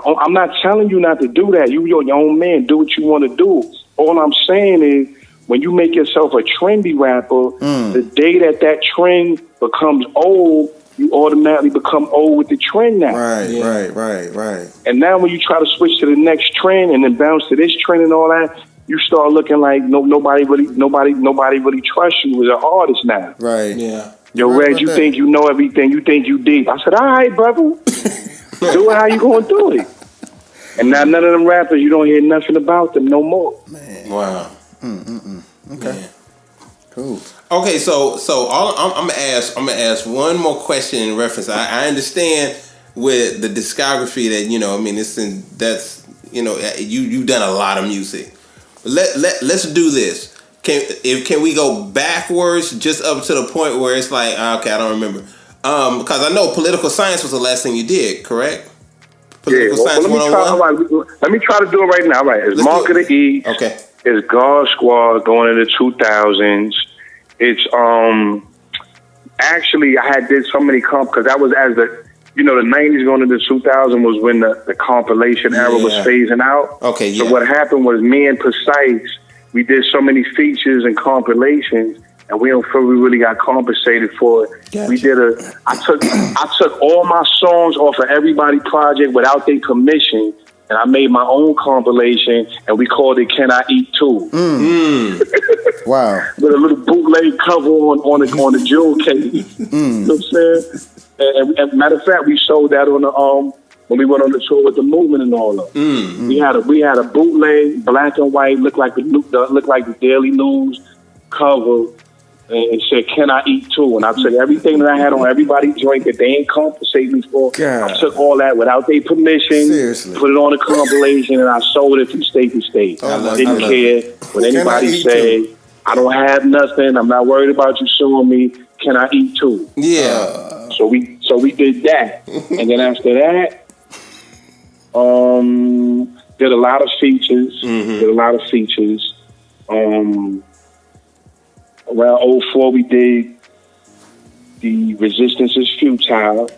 I'm not telling you not to do that. You're your own man. Do what you want to do. All I'm saying is, when you make yourself a trendy rapper, the day that trend becomes old, you automatically become old with the trend now. Right. And now when you try to switch to the next trend and then bounce to this trend and all that, you start looking like nobody really trusts you as an artist now. Right. Yeah. Yo, Reg, you think you know everything? You think you deep? I said, all right, brother. Do it how you gonna do it. And now none of them rappers, you don't hear nothing about them no more. Man. Wow. Okay. Man. Cool. Okay, so I'm gonna ask one more question in reference. I understand with the discography that you've done a lot of music. Let's do this. Can we go backwards just up to the point where it's like, okay, I don't remember. Because I know Political Science was the last thing you did, correct? Political Science 101. Let me try to do it right now. All right, it's Mark of the E. Okay. It's God Squad going into 2000s. It's actually I did so many because that was as the 90s going into 2000 was when the compilation era was phasing out. Okay. Yeah. So what happened was me and Precise, we did so many features and compilations, and we don't feel we really got compensated for it. Gotcha. We did I took all my songs off of everybody project without their permission. And I made my own compilation, and we called it "Can I Eat Too?" Wow! With a little bootleg cover on the jewel case. You know what I'm saying? And matter of fact, we sold that on the when we went on the tour with the Movement and all of them. We had a bootleg, black and white, looked like the Daily News cover. And said, "Can I eat too?" And I took everything that I had on everybody's joint that they ain't compensate me for. God. I took all that without their permission. Seriously. Put it on a compilation, and I sold it from state to state. I didn't care what anybody said. I don't have nothing. I'm not worried about you suing me. Can I eat too? Yeah. So we did that, and then after that, did a lot of features. Around 04, we did the Resistance is Futile,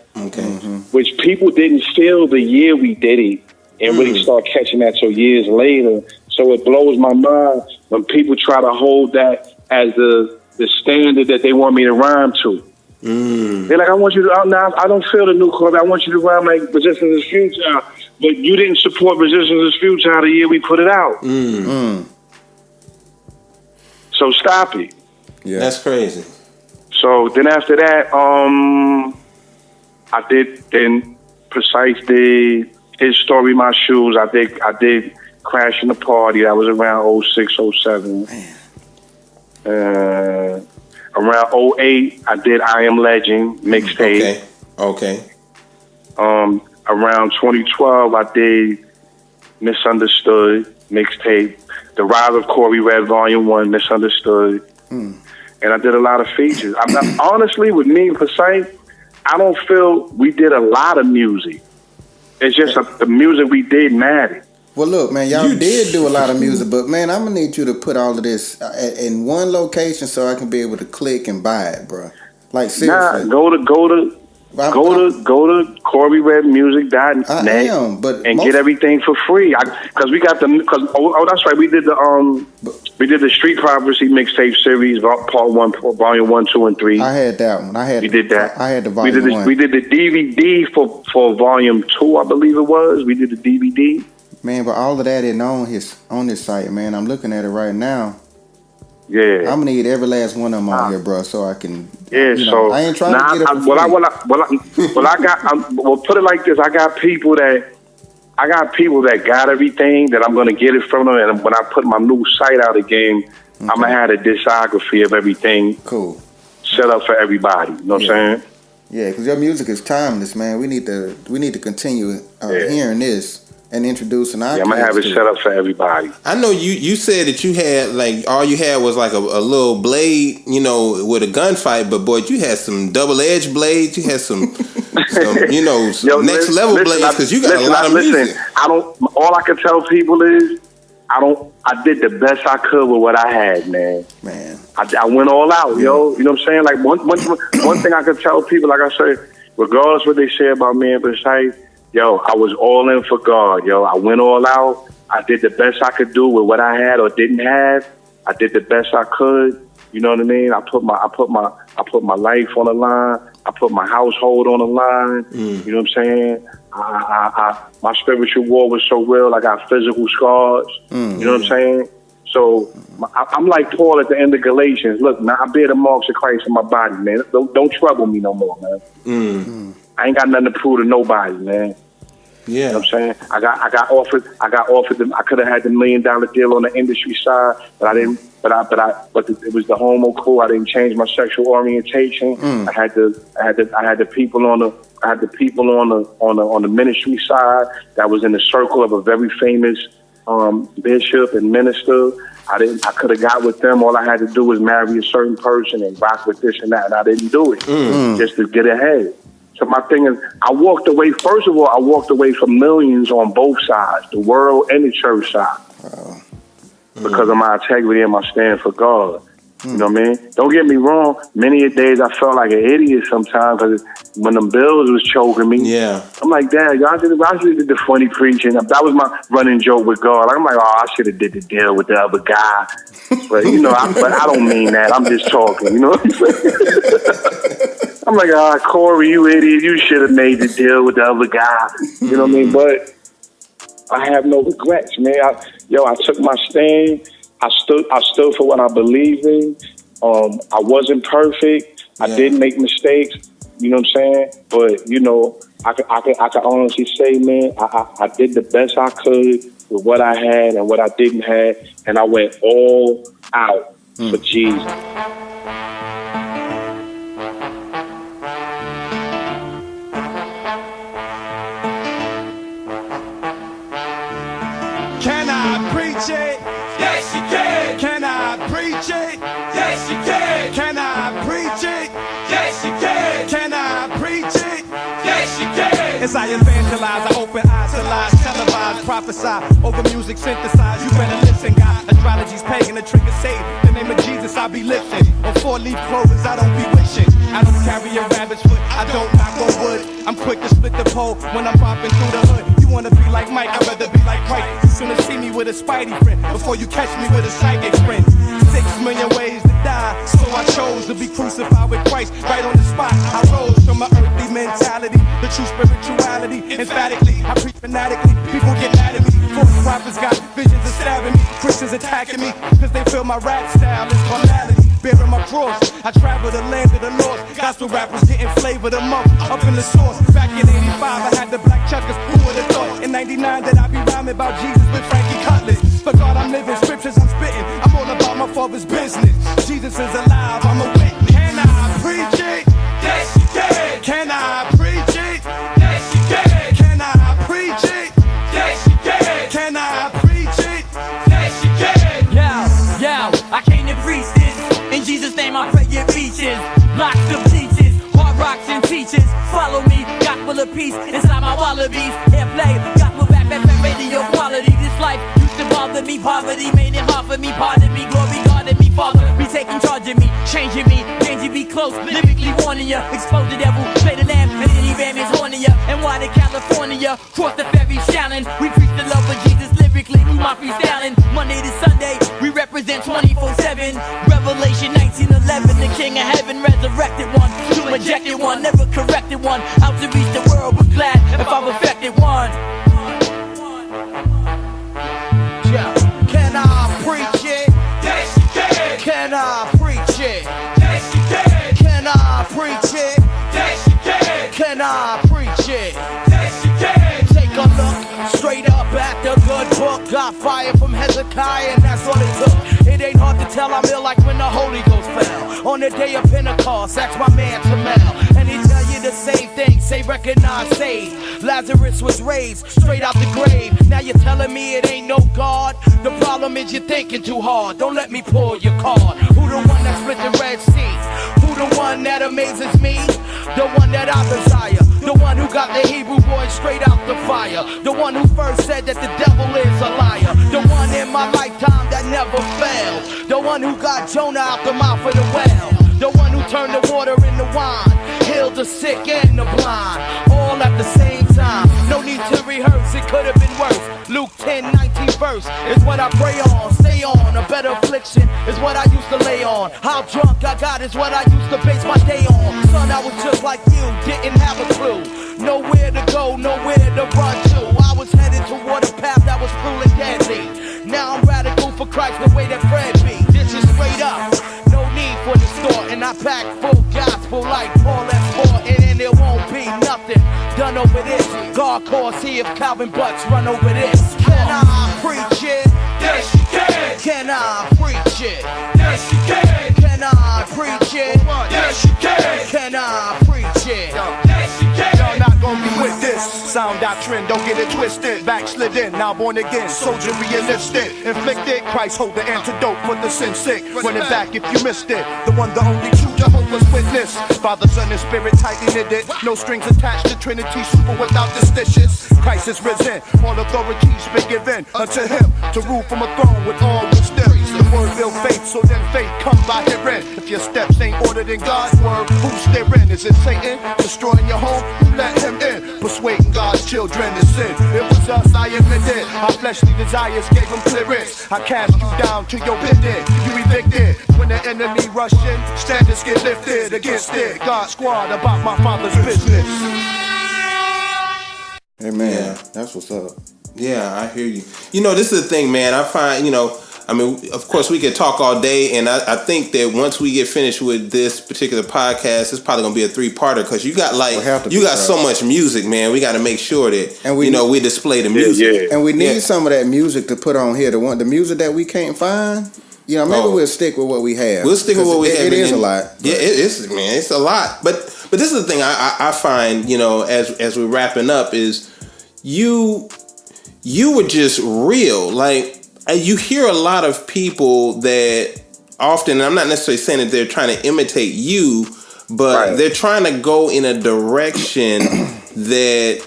which people didn't feel the year we did it and really start catching that till years later. So it blows my mind when people try to hold that as the standard that they want me to rhyme to. They're like, I want you to, I don't feel the new club. I want you to rhyme like Resistance is Futile. But you didn't support Resistance is Futile the year we put it out. So stop it. Yeah, that's crazy. So then after that, then Precise did His Story, My Shoes. I did Crashing the Party. That was around 06, 07. Around 08, I did I Am Legend mixtape. Okay. Around 2012, I did Misunderstood mixtape. The Rise of Corey Red Volume 1, Misunderstood. And I did a lot of features. Honestly, with me and Precise, I don't feel we did a lot of music. It's just the music we did mattered. Well, look, man, y'all did do a lot of music, but man, I'm gonna need you to put all of this in one location so I can be able to click and buy it, bro. Like seriously. Nah, go to Go to CoreyRedMusic.net and get everything for free. Because we got that's right. We did the Street Prophecy mixtape series, part 1, volume 1, 2, and 3. I had that one. We did that. I had the volume 1. We did the DVD for volume 2, I believe it was. We did the DVD. Man, but all of that isn't on this site, man. I'm looking at it right now. Yeah, I'm gonna need every last one of them on here, bro, so I can. Yeah, so I ain't trying to get it. Well, put it like this: I got people that got everything that I'm gonna get it from them, and when I put my new site out again, I'm gonna have a discography of everything. Cool. Set up for everybody. You know what I'm saying? Yeah, because your music is timeless, man. We need to continue hearing this. And introducing our I'm gonna have it set up for everybody. I know you said that you had like all you had was like a little blade, with a gunfight, but boy, you had some double-edged blades. You had some next level blades because you got a lot of music. All I can tell people is I did the best I could with what I had, man. I went all out, yo. You know what I'm saying? Like one thing I could tell people, like I said, regardless what they say about me and Precise. Yo, I was all in for God, yo. I went all out. I did the best I could do with what I had or didn't have. I did the best I could. You know what I mean? I put my life on the line. I put my household on the line. You know what I'm saying? My spiritual war was so real. I got physical scars. You know what I'm saying? So I'm like Paul at the end of Galatians. Look, man, I bear the marks of Christ in my body, man. Don't trouble me no more, man. I ain't got nothing to prove to nobody, man. Yeah. You know what I'm saying? I got offered I could have had the $1 million deal on the industry side, but I didn't it was the homo crew. I didn't change my sexual orientation. I had the people on the ministry side that was in the circle of a very famous bishop and minister. I could have got with them. All I had to do was marry a certain person and rock with this and that, and I didn't do it just to get ahead. So my thing is, I walked away from millions on both sides, the world and the church side, because of my integrity and my stand for God. You know what I mean? Don't get me wrong. Many days I felt like an idiot sometimes because when them bills was choking me. Yeah. I'm like, Dad, I should have did the funny preaching. That was my running joke with God. I'm like, I should have did the deal with the other guy. But I don't mean that. I'm just talking. You know what I'm saying? I'm like, Corey, you idiot. You should have made the deal with the other guy. You know what I mean? But I have no regrets, man. I took my stand. I stood for what I believed in. I wasn't perfect. I did make mistakes. You know what I'm saying? But I can honestly say, man, I did the best I could with what I had and what I didn't have, and I went all out for Jesus. Can I preach it? Yes, you can. Can I preach it? Yes, you can. Can I preach it? Yes, you can. Can I preach it? Yes, you can. As I evangelize, I open eyes to lies, televise, prophesy, over music synthesize. You better listen, God. Astrology's pagan, the trigger Satan. The name of Jesus, I be lifting. On 4-leaf clovers, I don't be wishing. I don't carry a rabbit's foot, I don't knock on wood. I'm quick to split the pole when I'm popping through the hood. You wanna be like Mike, I'd rather be like Christ. You sooner see me with a spidey friend before you catch me with a psychic friend. 6 million ways to die, so I chose to be crucified with Christ right on the spot. I rose from my earthly mentality, the true spirituality. Emphatically, I preach fanatically, people get mad at me. False prophets got visions of stabbing me, Christians attacking me, cause they feel my rap style is carnality. Bearing my cross, I travel the land of the Lord. Gospel rappers getting flavor the month up in the source. Back in 85, I had the black chuckers. Who would have thought in 99 that I'd be rhyming about Jesus with Frankie Cutlass? For God, I'm living scriptures, I'm spitting. I'm all about my father's business. Jesus is alive, I'm a witness. Can I preach it? Yes, you can. Can I preach it? Yes, you can. Can I preach it? Yes, you can. Can I preach it? Yes, you can. Yo, I came to preach this. In Jesus' name I pray it reaches. Lots of teachers, hard rocks and teachers. Follow me, gospel of peace inside my wallabies. Airplay, gospel rap, FM radio quality. This life used to bother me. Poverty made it hard for me. Pardon me, glory guarded me. Father, be taking charge of me, changing me. Danger be close, lyrically warning ya. Expose the devil, play the lamb, and Borneo and why in California. Cross the ferry shouting, we preach the love of Jesus lyrically, we my freestyling. Monday to Sunday, we represent 24/7. Revelation 19:11, the King of Heaven, resurrected one, true rejected one, never corrected one, out to reach the world, but glad if I've affected one. Yeah. Can I preach it? Yes, you can. Can I preach it? Yes, you can. Can I preach it? Yes, you can. Can I preach it? Yes, you can. Take a look straight up at the good book. Got fire from Hezekiah, and that's all it took. It ain't hard to tell I'm ill like when the Holy Ghost fell. On the day of Pentecost, ask my man Tamel, and he tell you the same thing. Say recognize, save. Lazarus was raised straight out the grave. Now you're telling me it ain't no God? The problem is you're thinking too hard. Don't let me pull your card. Who the one that split the Red Sea? Who the one that amazes me? The one that I desire. The one who got the Hebrew boys straight out the fire. The one who first said that the devil is a liar. The one in my lifetime that never failed. The one who got Jonah out the mouth of the well. The one who turned the water into wine. Healed the sick and the blind. All at the same time. No need to rehearse, it could have been worse. Luke 10:19 verse is what I pray on. Stay on, a better affliction is what I used to lay on. How drunk I got is what I used to base my day on. Son, I was just like you, didn't have a clue. Nowhere to go, nowhere to run to. I was headed toward a path that was cruel and deadly. Now I'm radical for Christ the way that Fred be. This is straight up, no need for the store. And I pack full gospel like Paul S. And then there won't be nothing done over this. God calls, see if Calvin Butts run over this. Can I preach it? Yes, you can. Can I preach it? Yes, you can. Can I preach it? Yes, you can. Can I preach it? Yes, you can. Y'all not gonna be with this sound doctrine, don't get it twisted. Backslid in, now born again, soldier realistic. Inflicted, Christ hold the antidote for the sin sick. Running back if you missed it. The one, the only true Jehovah's Witness. Father, Son, and Spirit tightly knitted. No strings attached to Trinity, super without the stitches. Christ is risen, all authorities been given unto him to rule from a throne with all wisdom. The word build faith, so then faith come by hearing. If your steps ain't ordered in God's word, who's staring? Is it Satan destroying your home? You let him in, persuading God's children to sin. It was us, I admit it. Our fleshly desires gave him clearance. I cast you down to your pit, you evicted. When the enemy rush in, standards get lifted against it. God squad about my father's business. Hey man, that's what's up. Yeah, I hear you. You know, this is the thing, man. I find, you know, I mean, of course, we could talk all day, and I think that once we get finished with this particular podcast, it's probably gonna be a 3-parter because you got so much music, man. We got to make sure that we display the music, and we need some of that music to put on here. The music that we can't find. You know, maybe we'll stick with what we have. We'll stick with what we have. It is a lot. Yeah, it's a lot. But this is the thing I find, you know, as we're wrapping up is you were just real. Like, you hear a lot of people that often, and I'm not necessarily saying that they're trying to imitate you, but they're trying to go in a direction that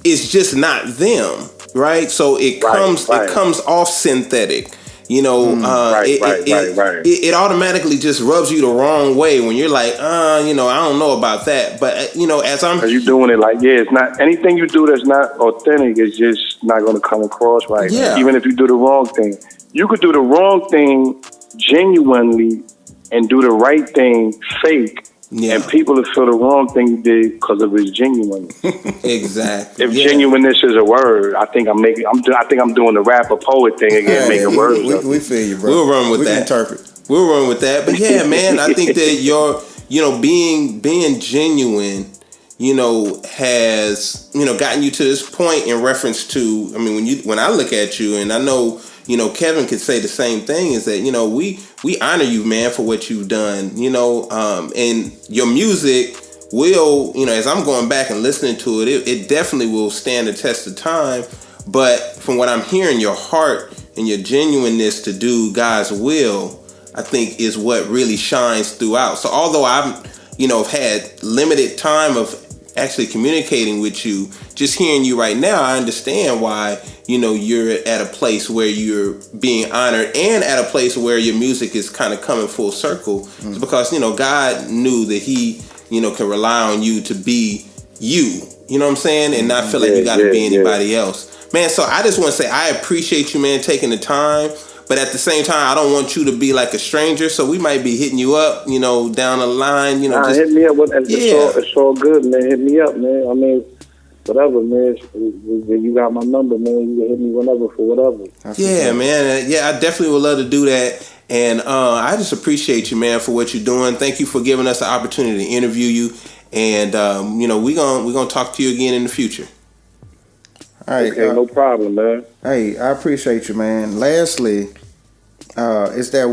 is just not them, right? So it comes off synthetic. You know, it automatically just rubs you the wrong way when you're like, you know, I don't know about that. But, you know, as you're doing it like, it's not anything you do that's not authentic is just not going to come across right. Yeah. Even if you do the wrong thing. You could do the wrong thing genuinely and do the right thing fake. Yeah. And people will feel the wrong thing you did because of its genuineness. Exactly. If genuineness is a word, I think I'm doing the rapper poet thing again, making words. We feel you, bro. We'll run with we that. Can interpret. We'll run with that. But yeah, man, I think that being genuine, you know, has, you know, gotten you to this point in reference to, I mean, when I look at you, and I know, you know, Kevin could say the same thing, is that, you know, we honor you, man, for what you've done, you know, and your music will, you know, as I'm going back and listening to it, it definitely will stand the test of time. But from what I'm hearing, your heart and your genuineness to do God's will, I think is what really shines throughout. So although I've, you know, had limited time of actually communicating with you, just hearing you right now, I understand why, you know, you're at a place where you're being honored and at a place where your music is kind of coming full circle. It's because, you know, God knew that he, you know, can rely on you to be, you. You know what I'm saying? And not feel like you got to be anybody else. Man, so I just want to say I appreciate you, man, taking the time. But at the same time, I don't want you to be like a stranger. So we might be hitting you up, you know, down the line. You know, just hit me up. It's all good, man. Hit me up, man. I mean, whatever, man. You got my number, man. You can hit me whenever for whatever. Yeah, man. Yeah, I definitely would love to do that. And I just appreciate you, man, for what you're doing. Thank you for giving us the opportunity to interview you. And you know, we're gonna talk to you again in the future. All right, okay, no problem, man. Hey, I appreciate you, man. Lastly, is there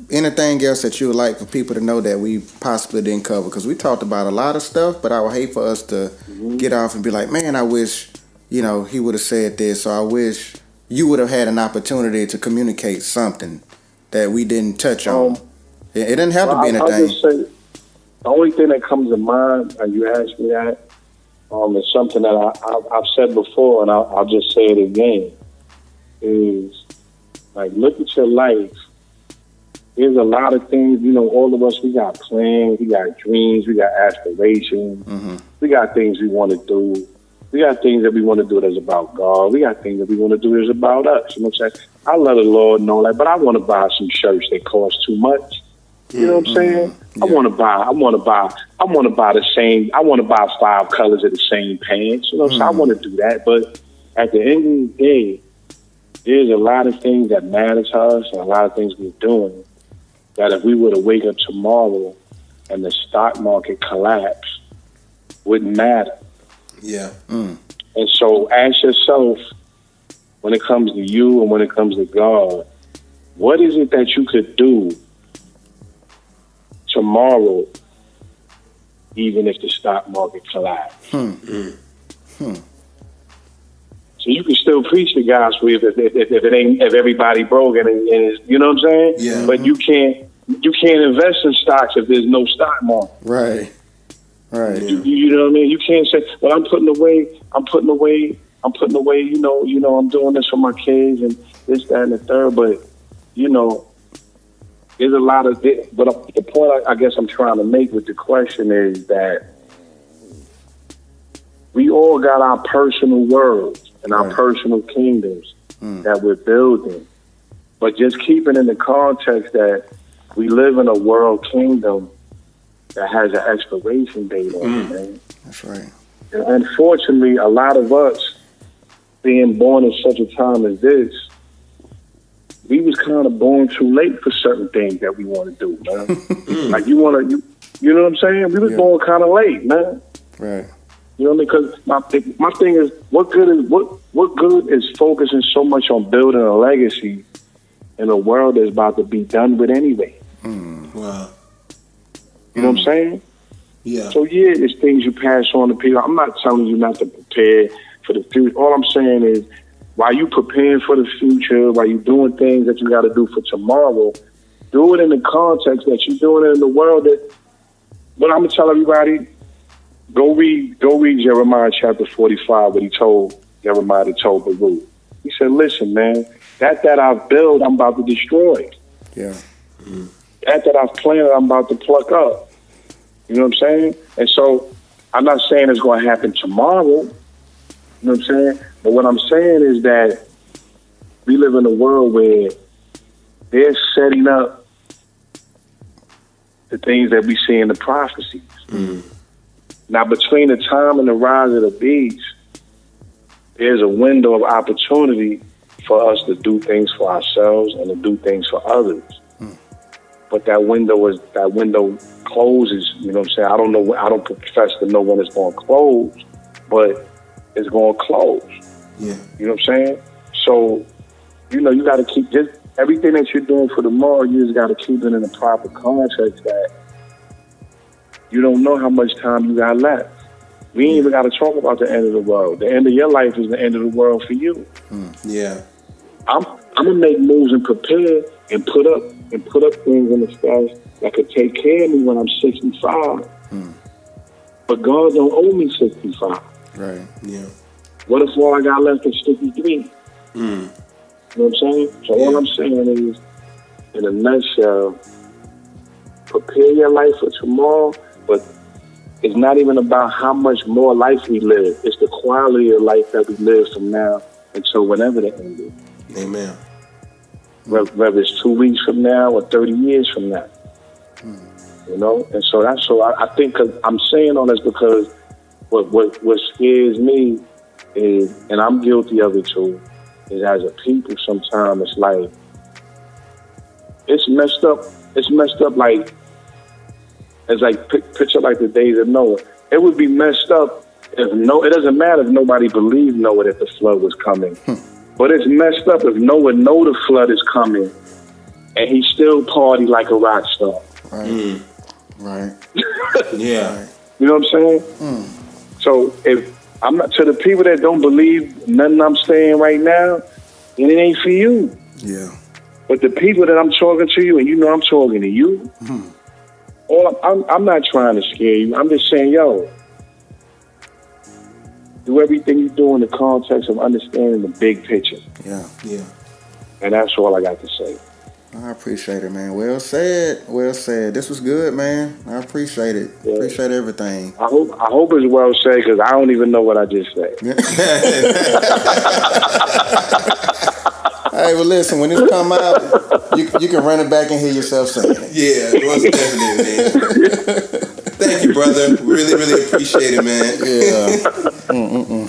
anything else that you would like for people to know that we possibly didn't cover? Because we talked about a lot of stuff, but I would hate for us to get off and be like, man, I wish, you know, he would have said this, or I wish you would have had an opportunity to communicate something that we didn't touch on. It didn't have to be anything. I'll just say, the only thing that comes to mind, and you asked me that, is something that I've said before, and I'll just say it again, is like, look at your life. There's a lot of things, you know, all of us, we got plans, we got dreams, we got aspirations, we got things we want to do. We got things that we want to do that's about God. We got things that we want to do that's about us. You know what I'm saying? I love the Lord and all that, but I want to buy some shirts that cost too much. You know what I'm saying? Yeah. I want to buy the same. I want to buy 5 colors of the same pants. You know what I'm saying? I want to do that, but at the end of the day, there's a lot of things that matter to us and a lot of things we're doing that if we were to wake up tomorrow and the stock market collapse, wouldn't matter. Yeah. And so ask yourself, when it comes to you and when it comes to God, what is it that you could do tomorrow, even if the stock market collapsed? So you can still preach the gospel if everybody broke and it's, you know what I'm saying? Yeah. But you can't invest in stocks if there's no stock market. Right. You know what I mean? You can't say, well, I'm putting away, you know, I'm doing this for my kids and this, that, and the third, but you know, there's a lot of this, but the point I guess I'm trying to make with the question is that we all got our personal worlds and our personal kingdoms that we're building. But just keeping in the context that we live in a world kingdom that has an expiration date on it, man. That's right. And unfortunately, a lot of us being born in such a time as this, we was kind of born too late for certain things that we want to do, man. Like you know what I'm saying? We was born kind of late, man. Right. You know what I mean? Because my thing is, what good is focusing so much on building a legacy in a world that's about to be done with anyway? Wow. You know what I'm saying? Yeah. So yeah, it's things you pass on to people. I'm not telling you not to prepare for the future. All I'm saying is, while you preparing for the future, while you doing things that you got to do for tomorrow, do it in the context that you're doing it in the world that. But I'm gonna tell everybody, go read Jeremiah chapter 45, what he told Jeremiah to told Baruch. He said, "Listen, man, that I've built, I'm about to destroy. Yeah. That I've planted, I'm about to pluck up." You know what I'm saying? And so I'm not saying it's going to happen tomorrow. You know what I'm saying? But what I'm saying is that we live in a world where they're setting up the things that we see in the prophecies. Now, between the time and the rise of the beast, there's a window of opportunity for us to do things for ourselves and to do things for others. But that window closes. You know what I'm saying? I don't know. I don't profess to know when it's going to close, but it's going to close. Yeah. You know what I'm saying? So, you know, you got to keep just everything that you're doing for tomorrow. You just got to keep it in the proper context that you don't know how much time you got left. We ain't even got to talk about the end of the world. The end of your life is the end of the world for you. Yeah. I'm gonna make moves and prepare and put up things in the stash that could take care of me when I'm 65. But God don't owe me 65. Right. Yeah. What if all I got left is 53? You know what I'm saying? So all I'm saying is, in a nutshell, prepare your life for tomorrow, but it's not even about how much more life we live. It's the quality of life that we live from now until whenever the end is. Amen. Whether it's 2 weeks from now or 30 years from now. You know? And so I think, cause I'm saying all this because what scares me is, and I'm guilty of it too, is as a people sometimes it's like, it's messed up like, it's like, picture like the days of Noah. It would be messed up if it doesn't matter if nobody believed Noah that the flood was coming. But it's messed up if Noah know the flood is coming and he still party like a rock star. Right. Right. Yeah. You know what I'm saying? So if I'm not, to the people that don't believe nothing I'm saying right now, then it ain't for you. Yeah. But the people that I'm talking to you, and you know I'm talking to you, I'm not trying to scare you. I'm just saying, yo, do everything you do in the context of understanding the big picture. Yeah. Yeah. And that's all I got to say. I appreciate it, man. Well said. Well said. This was good, man. I appreciate it. Yeah. Appreciate everything. I hope it's well said because I don't even know what I just said. Hey, well, listen. When this come out, you can run it back and hear yourself sing it. Yeah, it was definitely, man. Thank you, brother. Really, really appreciate it, man. Yeah.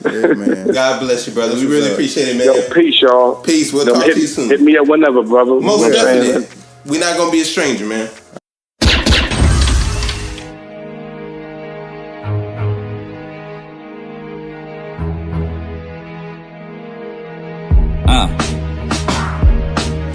Yeah, man. God bless you, brother. We really appreciate it, man. Yo, peace, y'all. Peace. We'll talk to you soon. Hit me up whenever, brother. Most definitely. We're not going to be a stranger, man.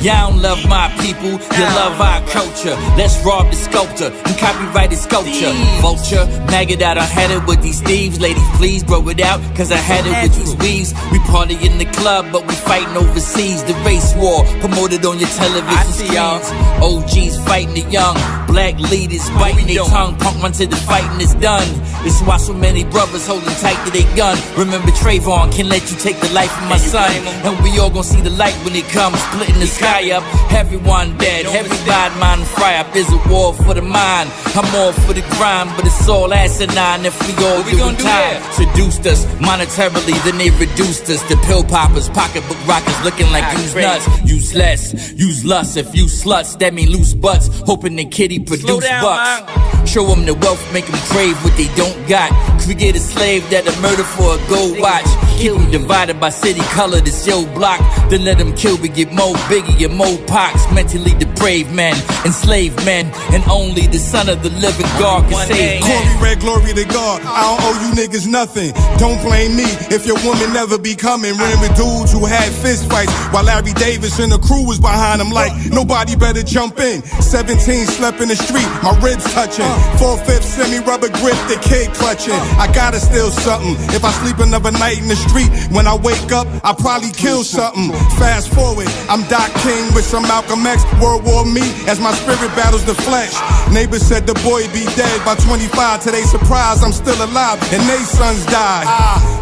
Y'all don't love my people, you love our culture. Let's rob the sculptor and copyright his sculpture. Vulture, maggot out, I had it with these thieves. Ladies, please, grow it out, cause I had it with these weaves. We party in the club, but we fighting overseas. The race war, promoted on your television screens. OGs fighting the young, black leaders biting their tongue. Punk run till the fighting is done. This is why so many brothers holding tight to their gun. Remember Trayvon, can't let you take the life of my son. And we all gon' see the light when it comes, splitting the sky up. Everyone dead, everybody mind fry up. There's a war for the mind. I'm all for the grind, but it's all asinine if we all doing time. Seduced us monetarily, then they reduced us to pill poppers, pocketbook rockers, looking like used nuts. Useless, use lust. If you sluts, that mean loose butts. Hoping the kitty produce bucks. Show them the wealth, make them crave what they don't got. Create a slave that'll murder for a gold watch. Kill them divided by city color, this yo block. Then let them kill, we get more biggie and more pox. Mentally depraved men, enslaved men, and only the son of the living God can save men. Corey Red, glory to God. I don't owe you niggas nothing. Don't blame me if your woman never be coming. Ran with dudes who had fist fights while Larry Davis and the crew was behind him like nobody better jump in. 17 slept in the street, my ribs touching. 4/5 semi-rubber grip, the kid clutching. I gotta steal something. If I sleep another night in the street, when I wake up, I probably kill something. Fast forward, I'm Doc King with some Malcolm X, World War me, as my spirit battles the flesh. Neighbors said the boy be dead by 25. To they surprise, I'm still alive, and they sons died.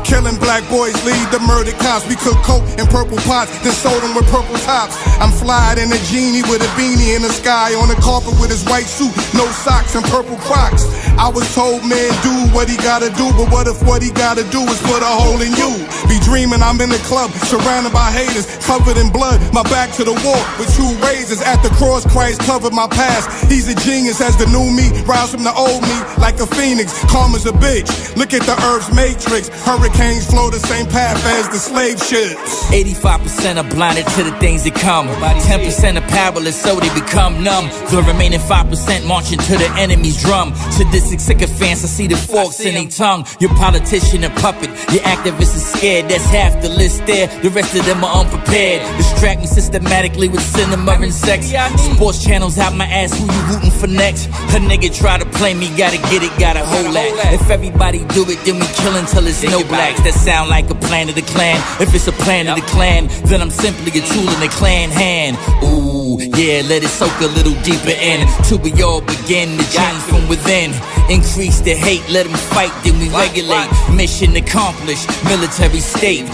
Killing black boys lead the murdered cops. We cook coke in purple pots, then sold them with purple tops. I'm flying in a genie with a beanie in the sky, on the carpet with his white suit, no socks and purple Crocs. I was told, man, do what he gotta do, but what if what he gotta do is put a hole in you? Be dreaming I'm in the club, surrounded by haters, covered in blood, my back to the wall with two razors. At the cross, Christ covered my past. He's a genius as the new me, rise from the old me like a phoenix, calm as a bitch. Look at the Earth's matrix, hurricanes flow the same path as the slave ships. 85% are blinded to the things that come. 10% are powerless, so they become numb. The remaining 5% marching to the enemy's drum. Sadistic sycophants, I see the forks in their tongue. Your politician a puppet, your activist is scared. That's half the list there, the rest of them are unprepared. Distract me systematically with cinema and sex. Sports channels out my ass, who you rooting for next? A nigga try to play me, gotta get it, gotta hold that. If everybody do it, then we kill until it's no blacks. That sound like a plan of the clan. If it's a plan of the clan, then I'm simply a tool in the clan hand. Ooh, yeah, let it soak a little deeper in, till we all begin to change from within. Increase the hate, let them fight, then we regulate. Mission accomplished, military state.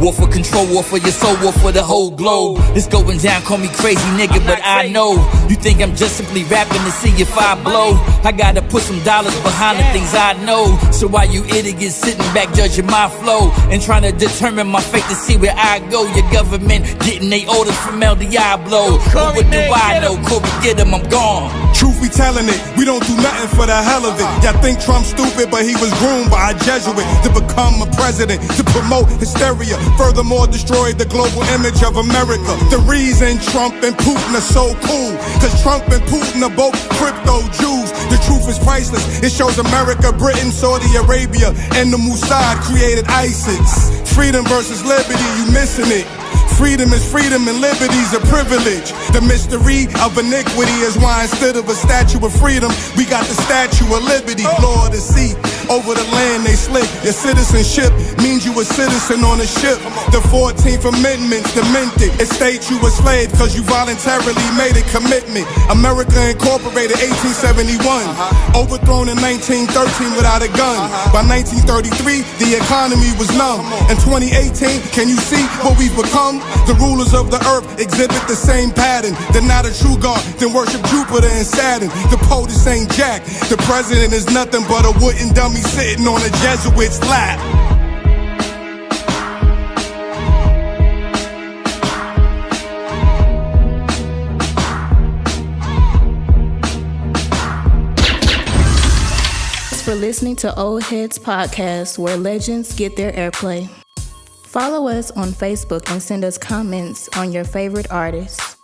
War for control, war for your soul, war for the whole globe. It's going down, call me crazy nigga, but I know you think I'm just simply rapping to see if I blow. I gotta put some dollars behind the things I know. So why you idiots sitting back judging my flow and trying to determine my fate to see where I go? Your government getting they orders from El Diablo. But what do I know? Kobe, get him, I'm gone. Truth be telling it, we don't do nothing for the hell of it. Y'all think Trump's stupid, but he was groomed by a Jesuit to become a president, to promote hysteria. Furthermore, destroyed the global image of America. The reason Trump and Putin are so cool, cause Trump and Putin are both crypto Jews. The truth is priceless. It shows America, Britain, Saudi Arabia, and the Mossad created ISIS. Freedom versus liberty, you missing it. Freedom is freedom and liberty's a privilege. The mystery of iniquity is why instead of a statue of freedom, we got the Statue of Liberty. Law of the sea, over the land they slick. Your citizenship means you a citizen on a ship. The 14th Amendment's demented. It states you a slave cause you voluntarily made a commitment. America incorporated 1871. Overthrown in 1913 without a gun. By 1933, the economy was numb. In 2018, can you see what we've become? The rulers of the earth exhibit the same pattern. They're not a true God, then worship Jupiter and Saturn. The POTUS ain't Jack. The president is nothing but a wooden dummy sitting on a Jesuit's lap. Thanks for listening to Oldheadz Podcast, where legends get their airplay. Follow us on Facebook and send us comments on your favorite artists.